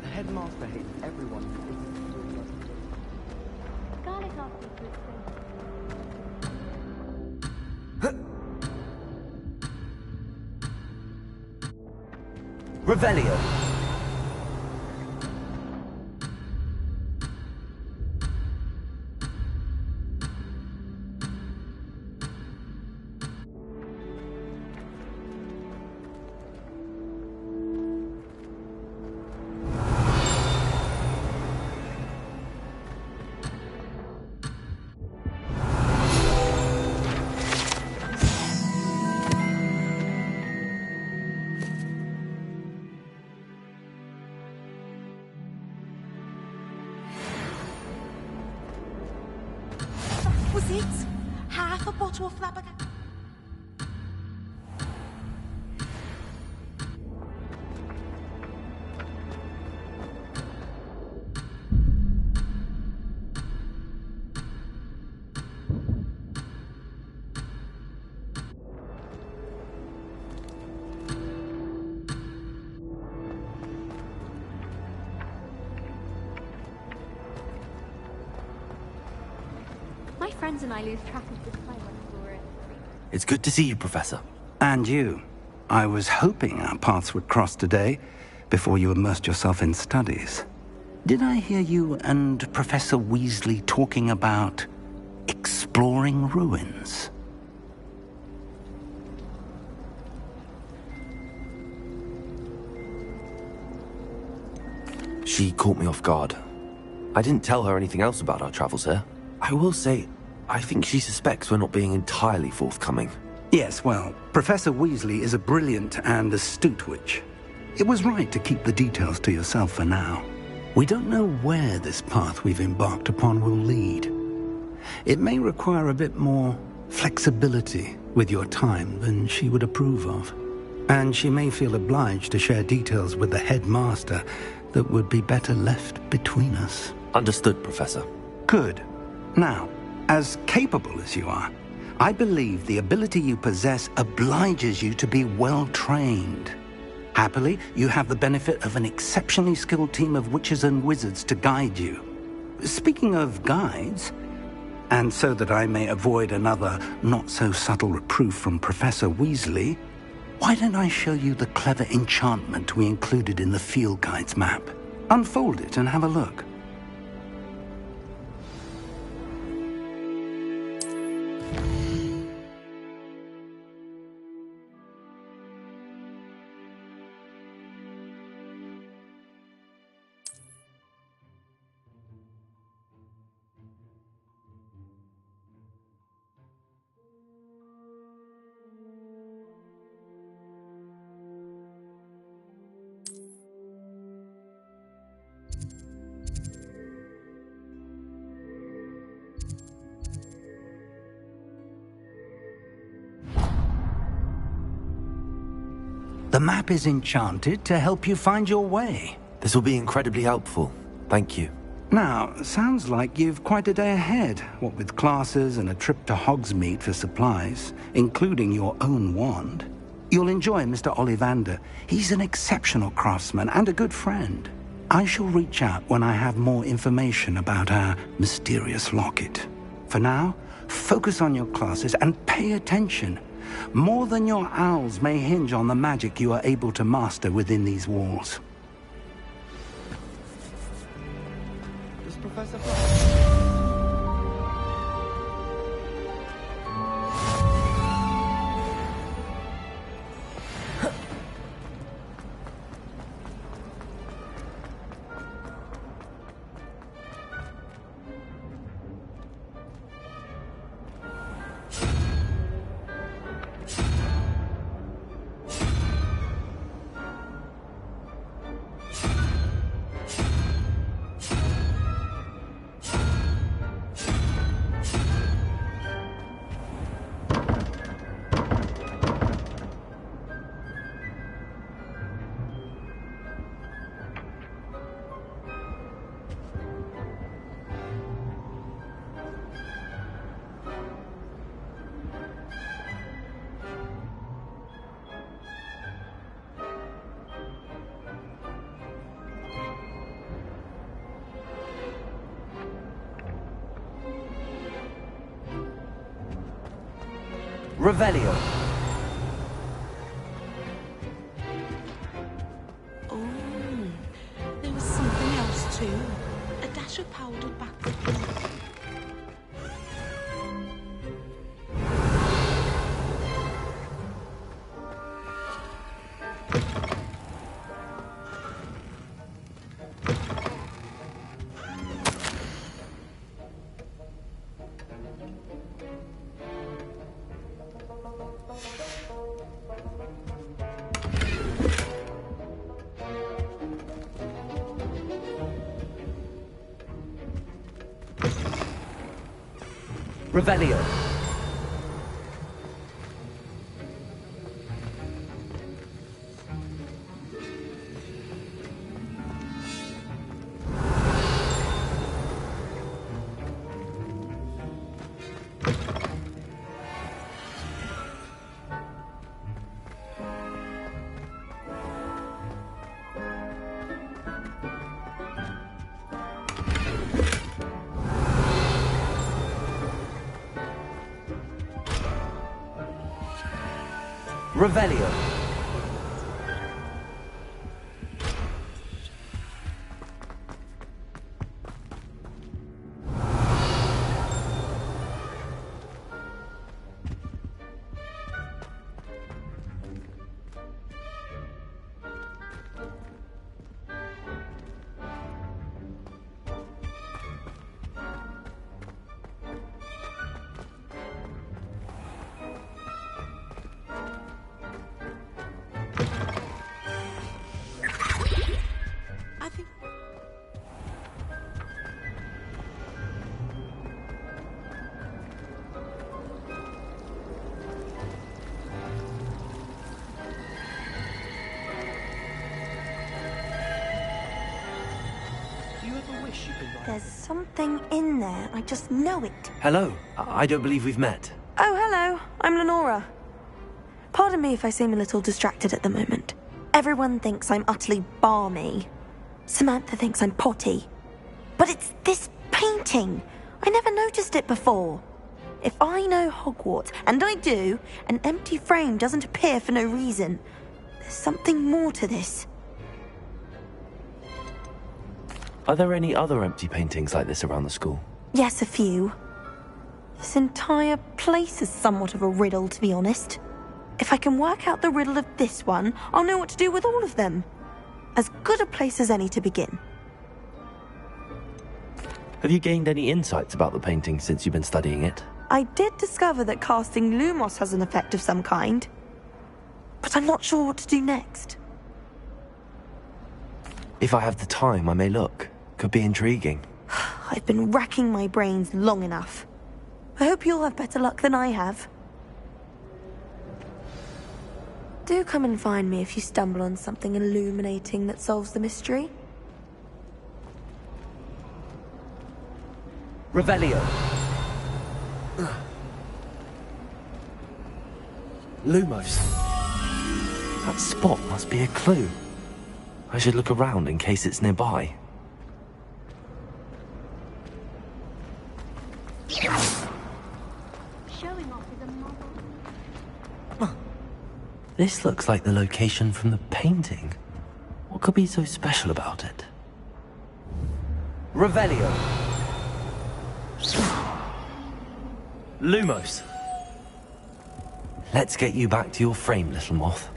The headmaster hates everyone who isn't Revelio. Was it? Half a bottle of flabbergasted? My friends and I lose track of the time when we're at. It's good to see you, Professor. And you. I was hoping our paths would cross today, before you immersed yourself in studies. Did I hear you and Professor Weasley talking about exploring ruins? She caught me off guard. I didn't tell her anything else about our travels here. I will say, I think she suspects we're not being entirely forthcoming. Yes, well, Professor Weasley is a brilliant and astute witch. It was right to keep the details to yourself for now. We don't know where this path we've embarked upon will lead. It may require a bit more flexibility with your time than she would approve of. And she may feel obliged to share details with the headmaster that would be better left between us. Understood, Professor. Good. Now, as capable as you are, I believe the ability you possess obliges you to be well-trained. Happily, you have the benefit of an exceptionally skilled team of witches and wizards to guide you. Speaking of guides, and so that I may avoid another not-so-subtle reproof from Professor Weasley, why don't I show you the clever enchantment we included in the field guide's map? Unfold it and have a look. The map is enchanted to help you find your way. This will be incredibly helpful. Thank you. Now, sounds like you've quite a day ahead, what with classes and a trip to Hogsmeade for supplies, including your own wand. You'll enjoy Mr. Ollivander. He's an exceptional craftsman and a good friend. I shall reach out when I have more information about our mysterious locket. For now, focus on your classes and pay attention. More than your owls may hinge on the magic you are able to master within these walls. Does Professor Revelio. Oh, there was something else too. A dash of powdered backward. Revelio. Revelio. There's something in there. I just know it. Hello. I don't believe we've met. Oh, hello. I'm Lenora. Pardon me if I seem a little distracted at the moment. Everyone thinks I'm utterly balmy. Samantha thinks I'm potty. But it's this painting. I never noticed it before. If I know Hogwarts, and I do, an empty frame doesn't appear for no reason. There's something more to this. Are there any other empty paintings like this around the school? Yes, a few. This entire place is somewhat of a riddle, to be honest. If I can work out the riddle of this one, I'll know what to do with all of them. As good a place as any to begin. Have you gained any insights about the painting since you've been studying it? I did discover that casting Lumos has an effect of some kind. But I'm not sure what to do next. If I have the time, I may look. Could be intriguing. I've been racking my brains long enough. I hope you'll have better luck than I have. Do come and find me if you stumble on something illuminating that solves the mystery. Revelio. Lumos. That spot must be a clue. I should look around in case it's nearby. Showing off is a model. This looks like the location from the painting. What could be so special about it? Revelio. Lumos. Let's get you back to your frame, little moth.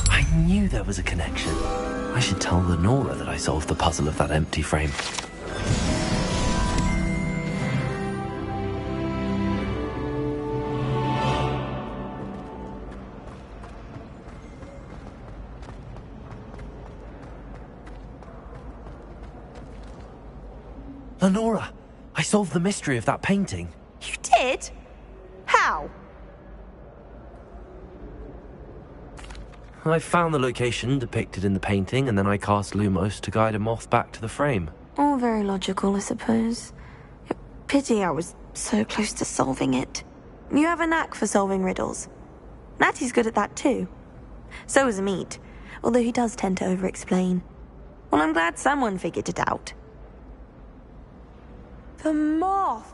I knew there was a connection. I should tell Lenora that I solved the puzzle of that empty frame. Lenora, I solved the mystery of that painting. You did? How? I found the location depicted in the painting, and then I cast Lumos to guide a moth back to the frame. All very logical, I suppose. Pity I was so close to solving it. You have a knack for solving riddles. Natty's good at that too. So is Amit, although he does tend to over-explain. Well, I'm glad someone figured it out. The moth!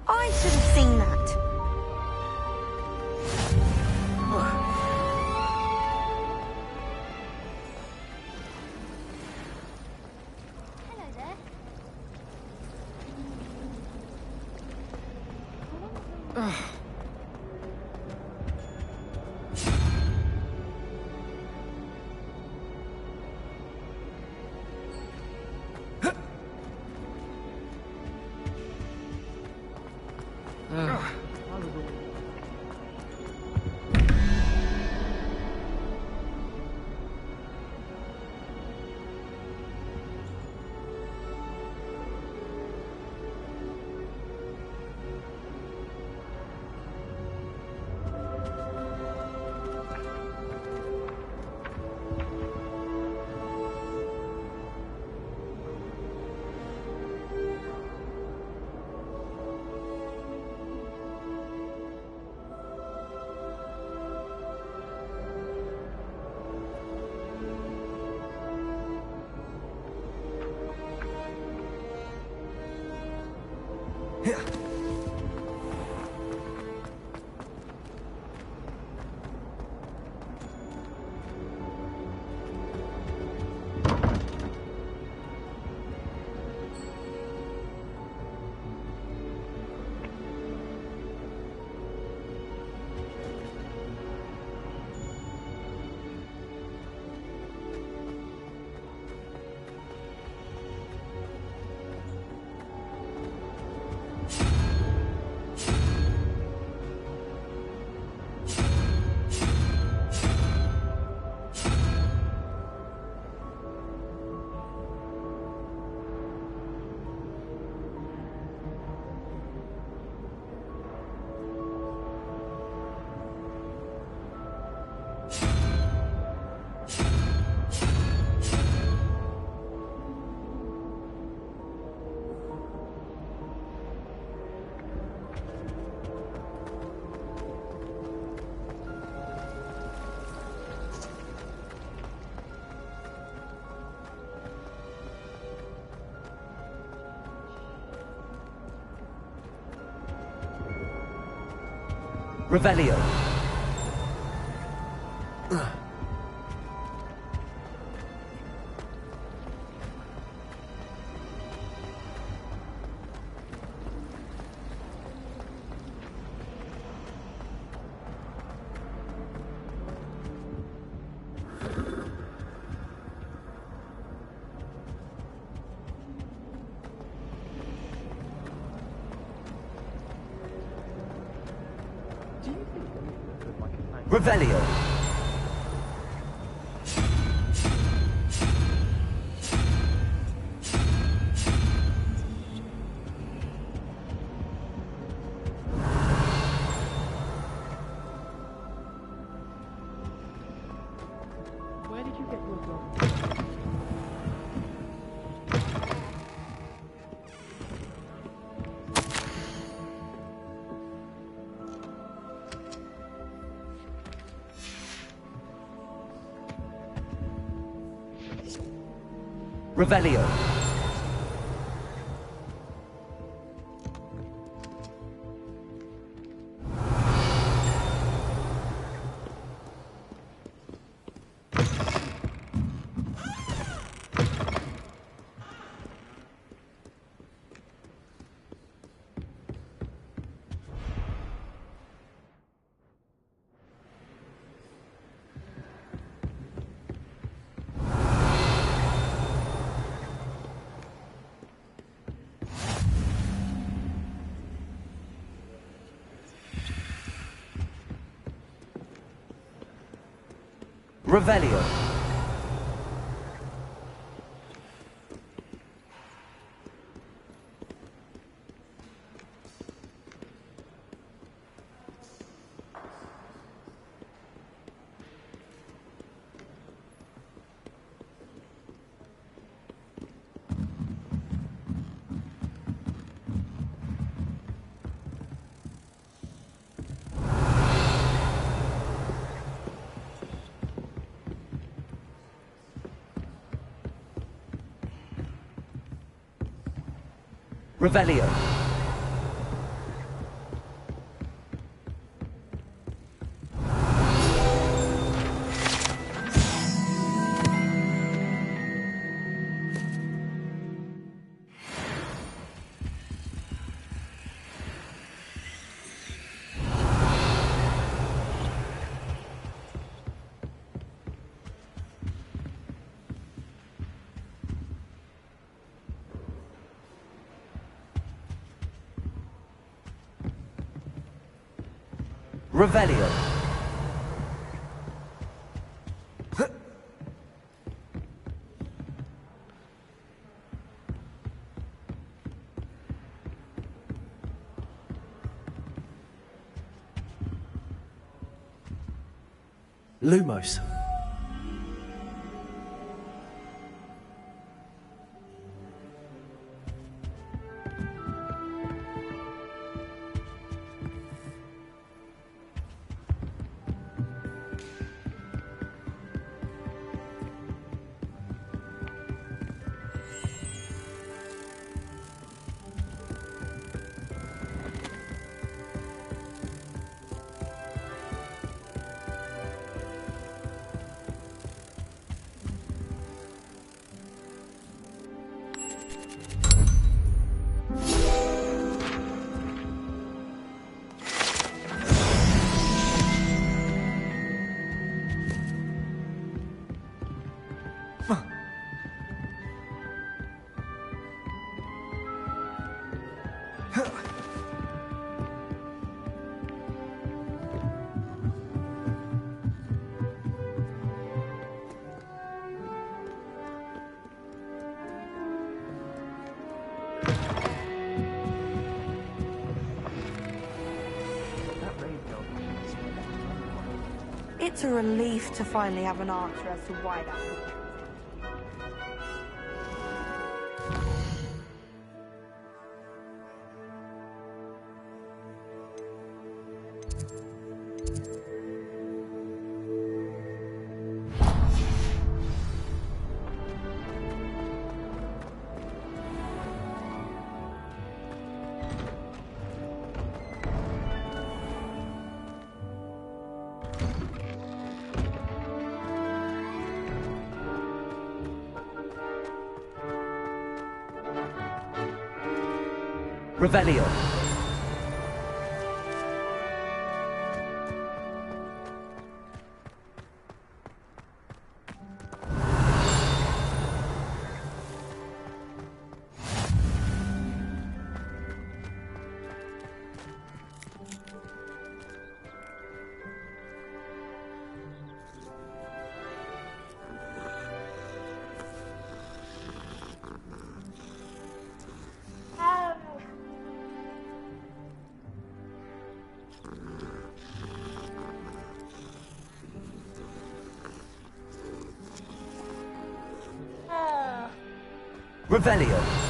I should have seen that. Revelio. Revelio. Where did you get your dog? Revelio. Revelio. Revelio. Revelio. Lumos. It's a relief to finally have an answer as to why that happened. Revelio. Revelio.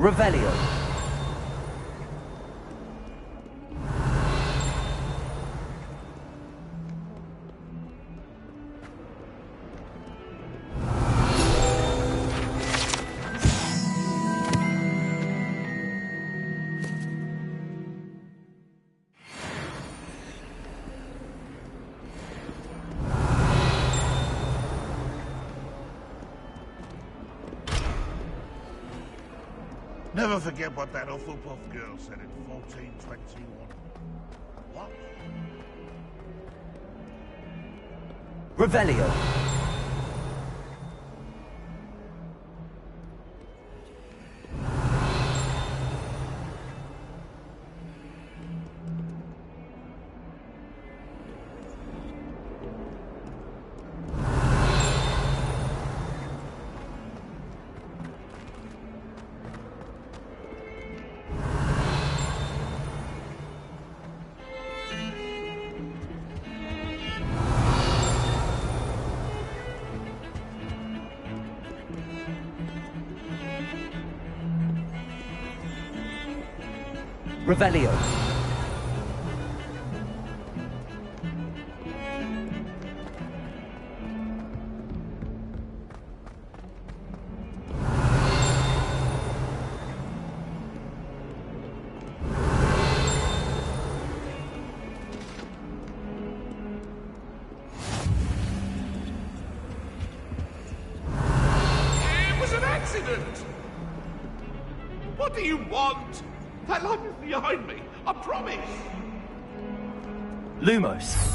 Revelio. Never forget what that Hufflepuff girl said in 1421. What? Revelio. Revelio. It was an accident! What do you want? That light is behind me, I promise! Lumos.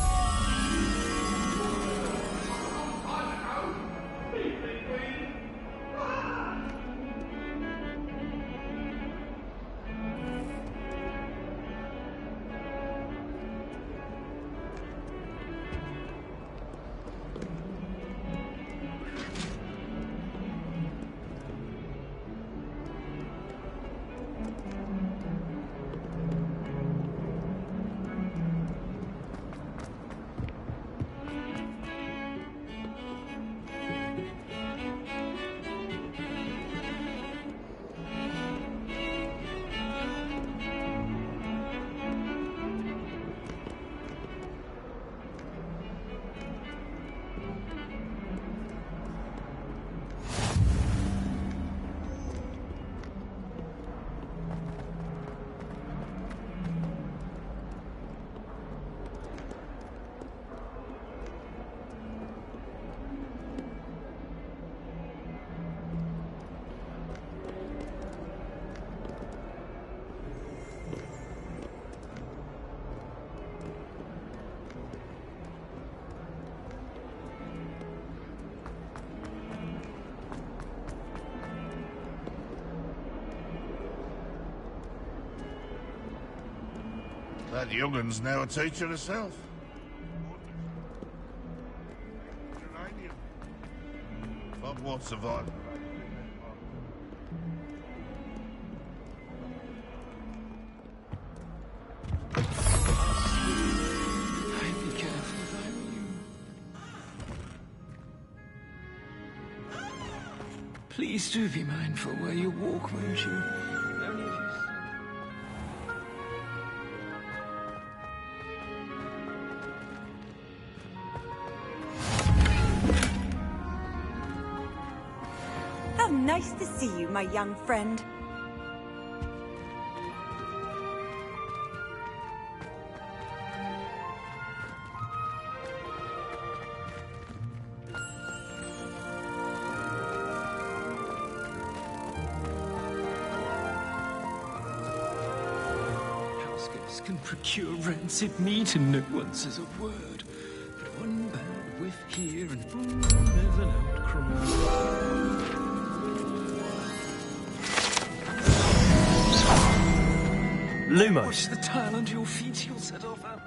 That youngun's now a teacher herself. Hogwarts survived. Please do be mindful where you walk, won't you? Only if you... How nice to see you, my young friend. Houseguests can procure rancid meat and no one says a word. But one bad whiff here and there's an outcry. Lumos! Watch the tile under your feet, you'll set off something.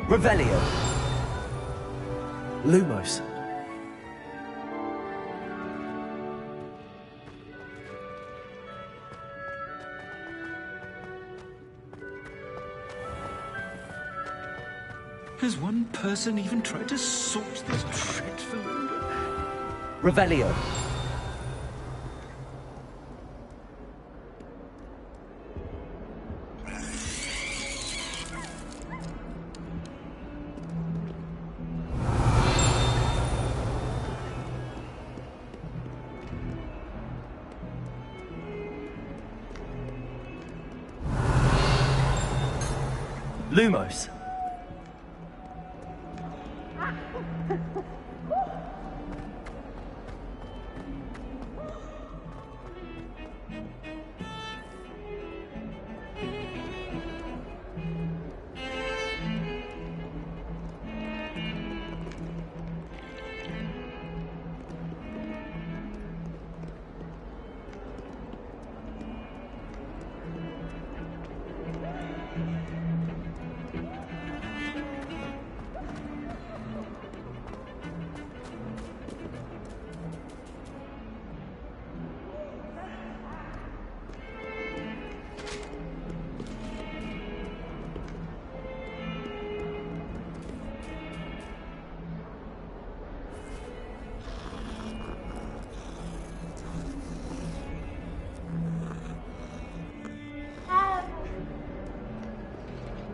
Revelio! Lumos! Has one person even tried to sort this dreadful odor? Revelio! Lumos!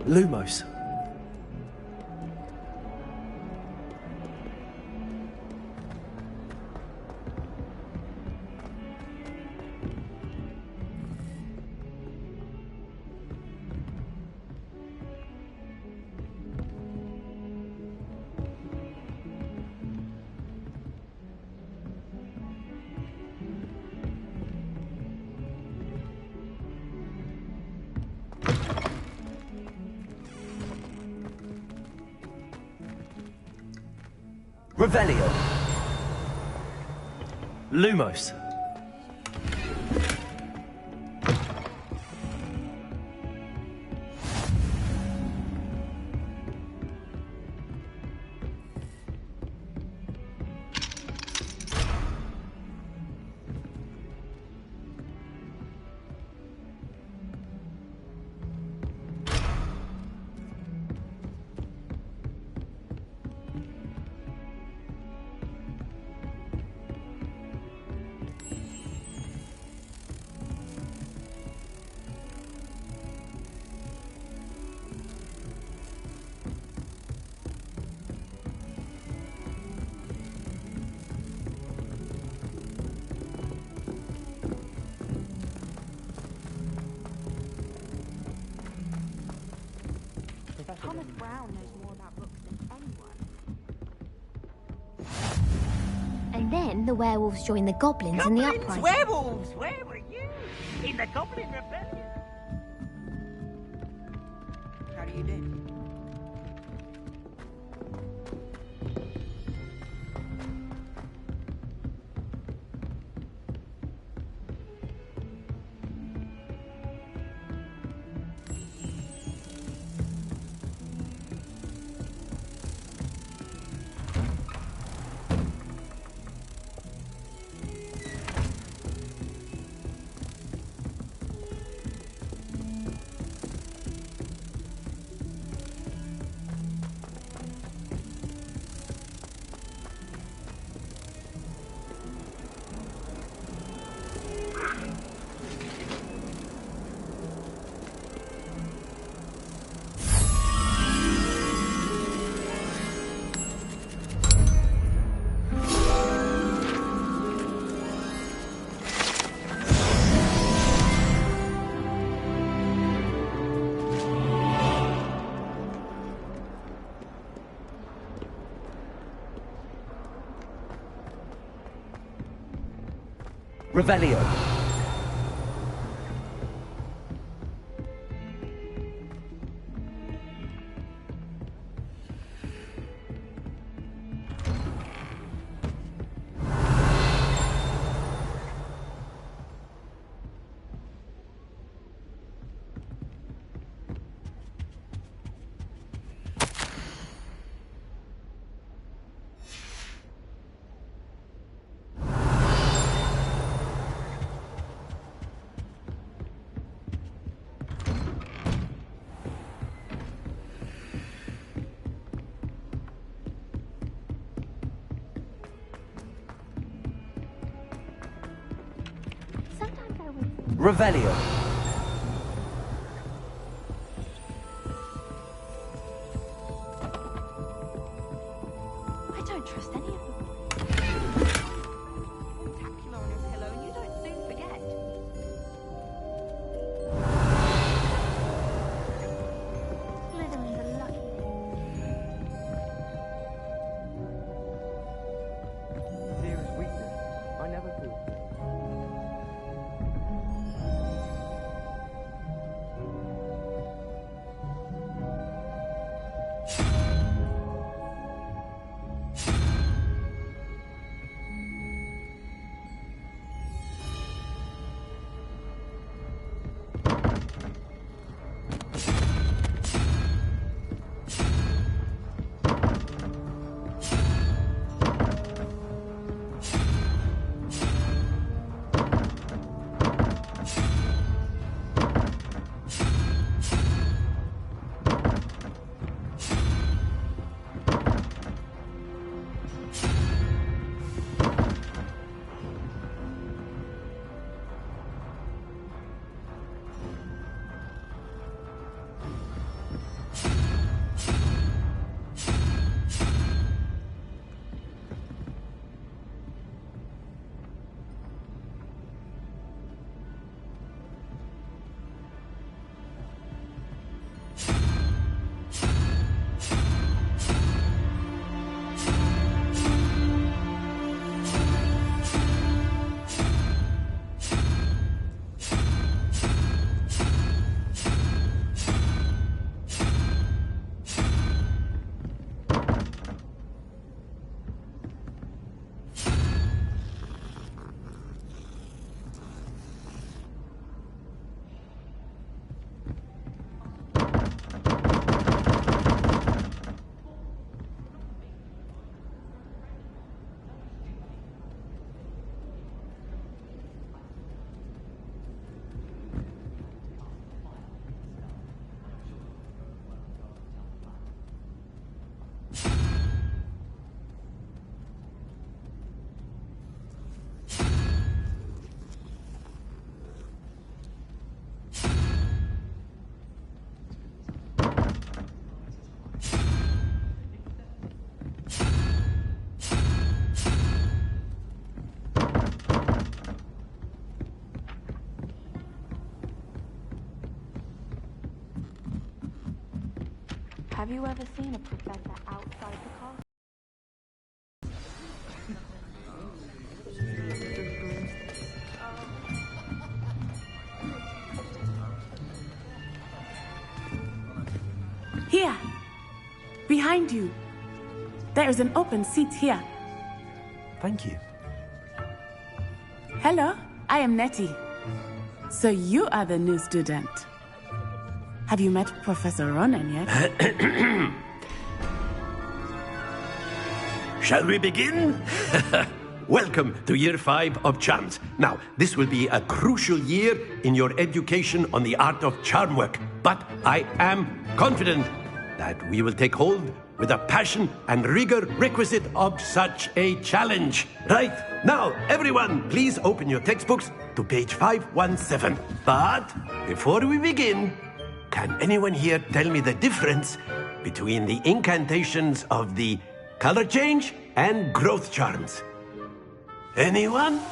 Lumos! Revelio! Lumos! Thomas Brown knows more about books than anyone. And then the werewolves joined the goblins in the uprising. Werewolves! Where were you? In the Goblin Rebellion. How do you do? Revelio. Revelio. I don't trust any of them. Spectacular on your pillow, and you don't soon forget. Slytherin's a lucky. Serious weakness. I never feel sick. Have you ever seen a professor outside the castle? Here! Behind you! There is an open seat here. Thank you. Hello, I am Nettie. So you are the new student. Have you met Professor Ronan yet? Shall we begin? Welcome to Year 5 of Charms. Now, this will be a crucial year in your education on the art of charm work, but I am confident that we will take hold with the passion and rigor requisite of such a challenge. Right, now, everyone, please open your textbooks to page 517. But before we begin, can anyone here tell me the difference between the incantations of the color change and growth charms? Anyone?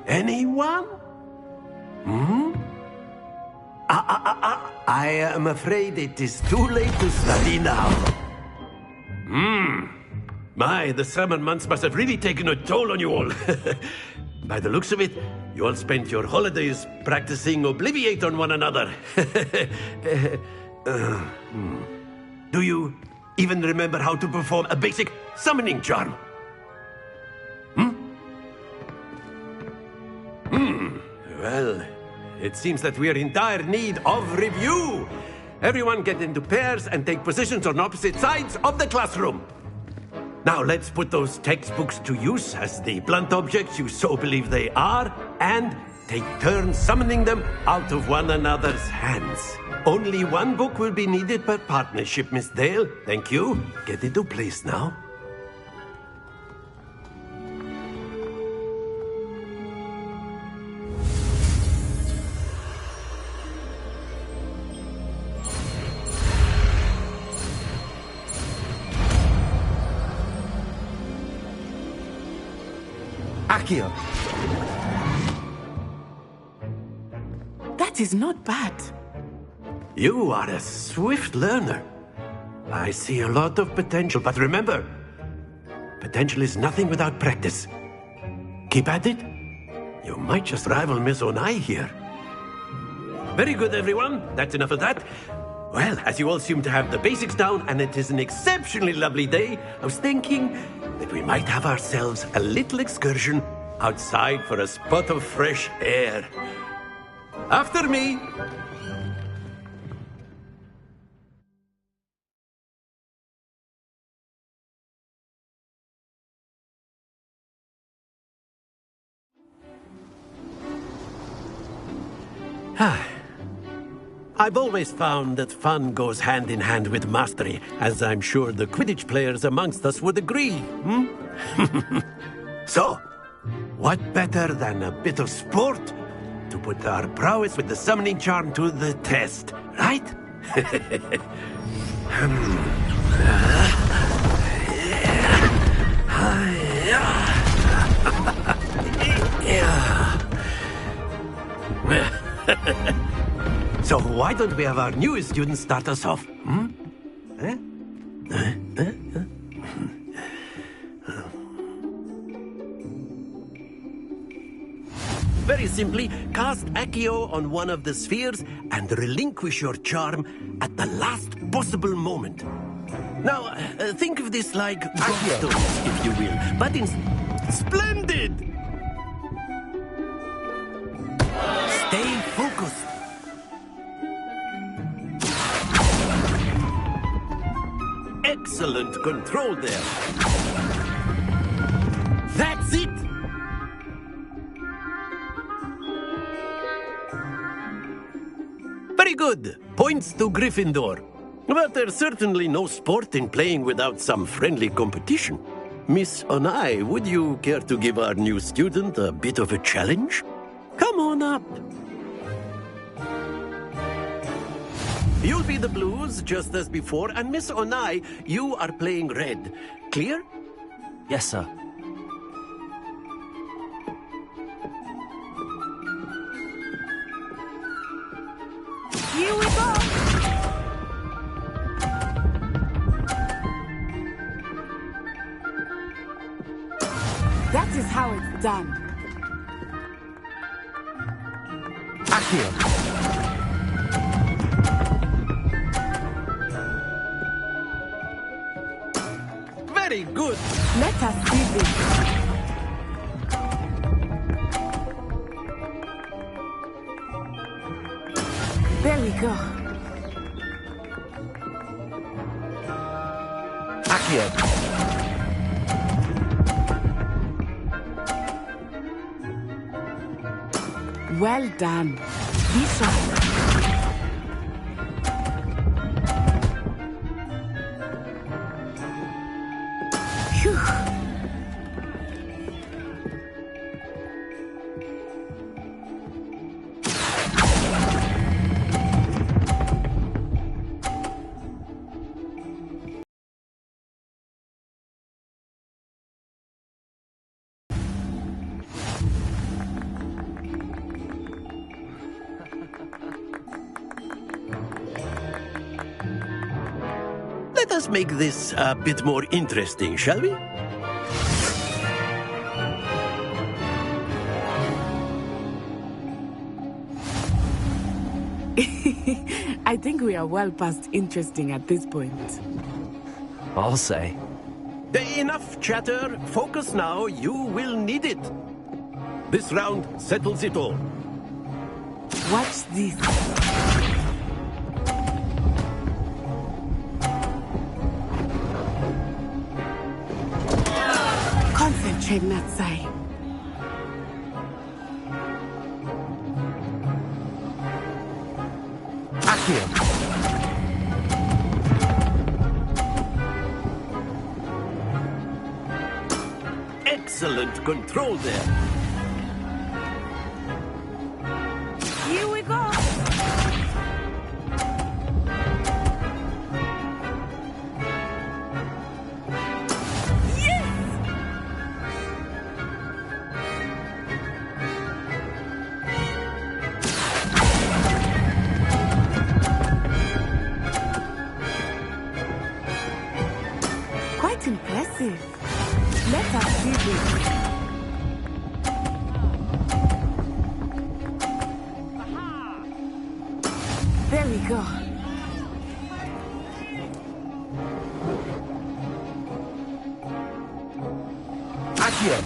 Anyone? I am afraid it is too late to study now. My, the summer months must have really taken a toll on you all. By the looks of it, You all spent your holidays practicing Obliviate on one another. Do you even remember how to perform a basic summoning charm? Well, it seems that we are in dire need of review. Everyone get into pairs and take positions on opposite sides of the classroom. Now let's put those textbooks to use as the blunt objects you so believe they are, and take turns summoning them out of one another's hands. Only one book will be needed per partnership, Miss Dale. Thank you. Get into place now. Accio. That is not bad. You are a swift learner. I see a lot of potential, but remember, potential is nothing without practice. Keep at it. You might just rival Miss Onai here. Very good, everyone. That's enough of that. Well, as you all seem to have the basics down, and it is an exceptionally lovely day, I was thinking that we might have ourselves a little excursion outside for a spot of fresh air. After me. I've always found that fun goes hand in hand with mastery, as I'm sure the Quidditch players amongst us would agree. So, what better than a bit of sport to put our prowess with the summoning charm to the test, right? So why don't we have our newest student start us off? Very simply, cast Accio on one of the spheres and relinquish your charm at the last possible moment. Now, think of this like gobstones, if you will, but in... Splendid! Stay focused. Excellent control there. That's it! Very good. Points to Gryffindor. But there's certainly no sport in playing without some friendly competition. Miss Onai, would you care to give our new student a bit of a challenge? Come on up. You'll be the blues, just as before, and Miss Onai, you are playing red. Clear? Yes, sir. Here we go! That is how it's done. Accio. Very good. Let us do this. There we go. Accio. Well done. Be sharp. Phew. Let us make this a bit more interesting, shall we? I think we are well past interesting at this point. I'll say. Enough chatter. Focus now. You will need it. This round settles it all. Watch this. Concentrate, Natsai. Accio. Excellent control there. Here we go. Quite impressive. Let us see this. There we go. Accio.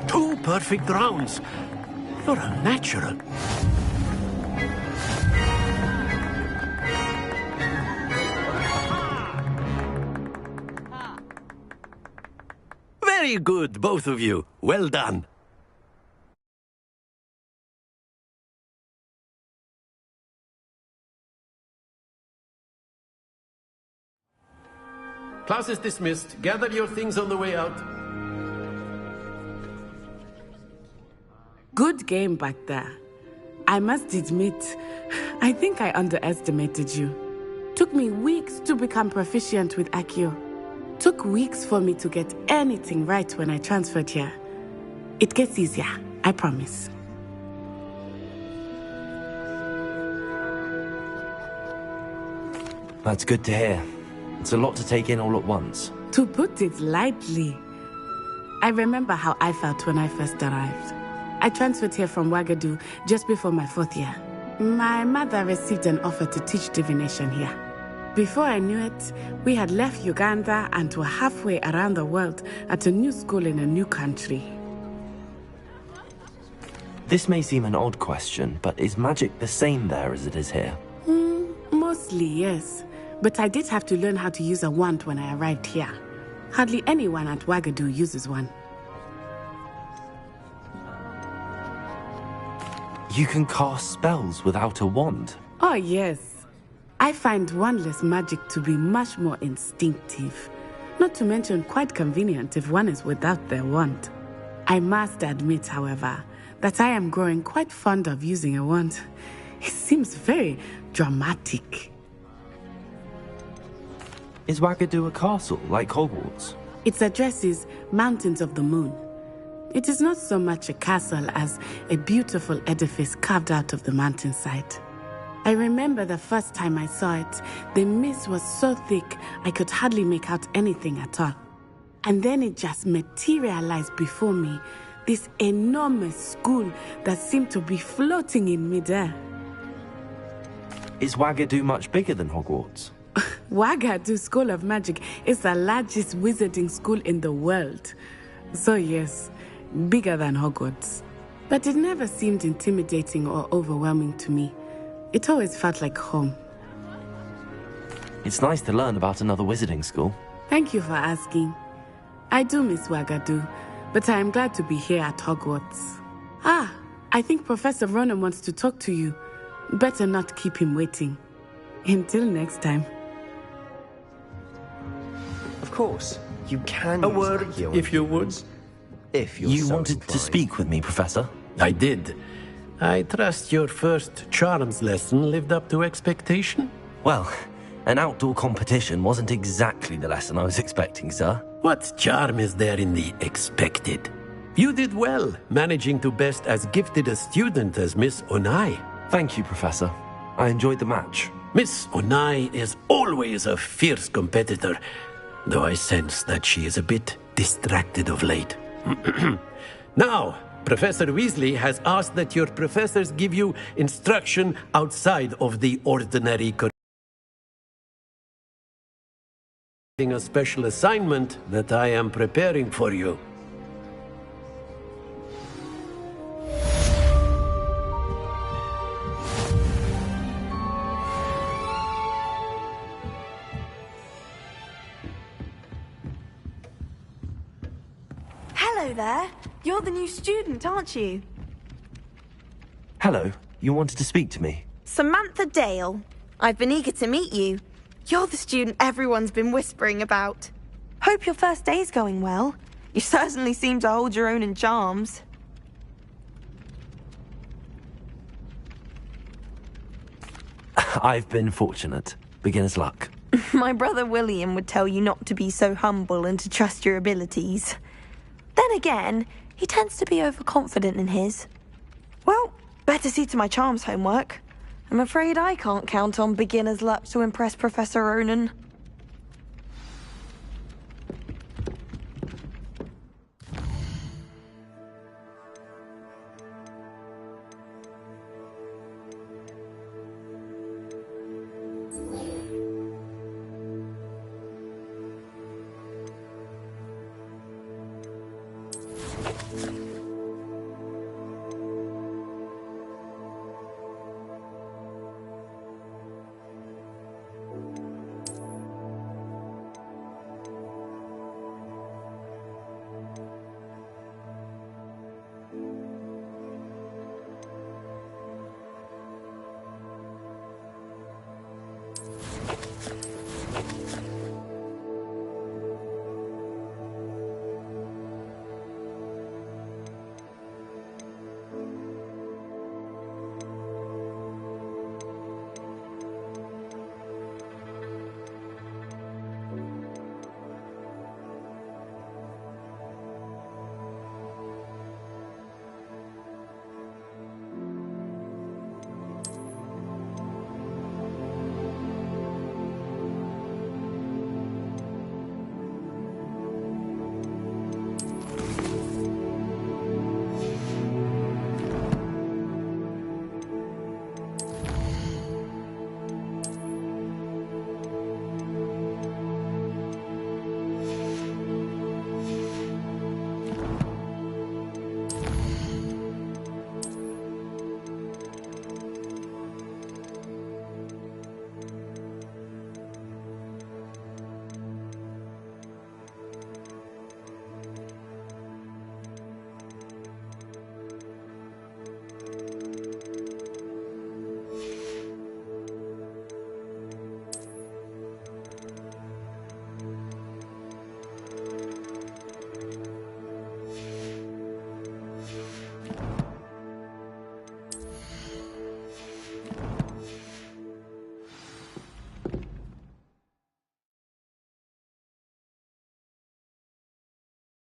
Two perfect rounds. You're a natural. Very good, both of you. Well done. Class is dismissed. Gather your things on the way out. Good game back there. I must admit, I think I underestimated you. Took me weeks to become proficient with Accio. Took weeks for me to get anything right when I transferred here. It gets easier, I promise. That's good to hear. It's a lot to take in all at once. To put it lightly, I remember how I felt when I first arrived. I transferred here from Ouagadougou just before my 4th year. My mother received an offer to teach divination here. Before I knew it, we had left Uganda and were halfway around the world at a new school in a new country. This may seem an odd question, but is magic the same there as it is here? Mostly, yes. But I did have to learn how to use a wand when I arrived here. Hardly anyone at Ouagadougou uses one. You can cast spells without a wand? Oh, yes. I find wandless magic to be much more instinctive. Not to mention quite convenient if one is without their wand. I must admit, however, that I am growing quite fond of using a wand. It seems very dramatic. Is Ouagadougou a castle, like Hogwarts? Its address is Mountains of the Moon. It is not so much a castle as a beautiful edifice carved out of the mountainside. I remember the first time I saw it, the mist was so thick I could hardly make out anything at all. And then it just materialized before me, this enormous school that seemed to be floating in midair. Is Ouagadougou much bigger than Hogwarts? Ouagadougou School of Magic is the largest wizarding school in the world. So yes, bigger than Hogwarts. But it never seemed intimidating or overwhelming to me. It always felt like home. It's nice to learn about another wizarding school. Thank you for asking. I do miss Ouagadougou, but I am glad to be here at Hogwarts. Ah, I think Professor Ronan wants to talk to you. Better not keep him waiting. Until next time. Of course, you can A use word, Accio if you would. If you're You so wanted to inclined. speak with me, Professor? I did. I trust your first charms lesson lived up to expectation? Well, an outdoor competition wasn't exactly the lesson I was expecting, sir. What charm is there in the expected? You did well, managing to best as gifted a student as Miss Onai. Thank you, Professor. I enjoyed the match. Miss Onai is always a fierce competitor, though I sense that she is a bit distracted of late. Now, Professor Weasley has asked that your professors give you instruction outside of the ordinary a special assignment that I am preparing for you. Hello there. You're the new student, aren't you? Hello, you wanted to speak to me? Samantha Dale. I've been eager to meet you. You're the student everyone's been whispering about. Hope your first day's going well. You certainly seem to hold your own in charms. I've been fortunate. Beginner's luck. My brother William would tell you not to be so humble and to trust your abilities. Then again, he tends to be overconfident in his. Well, better see to my charms homework. I'm afraid I can't count on beginner's luck to impress Professor Ronan.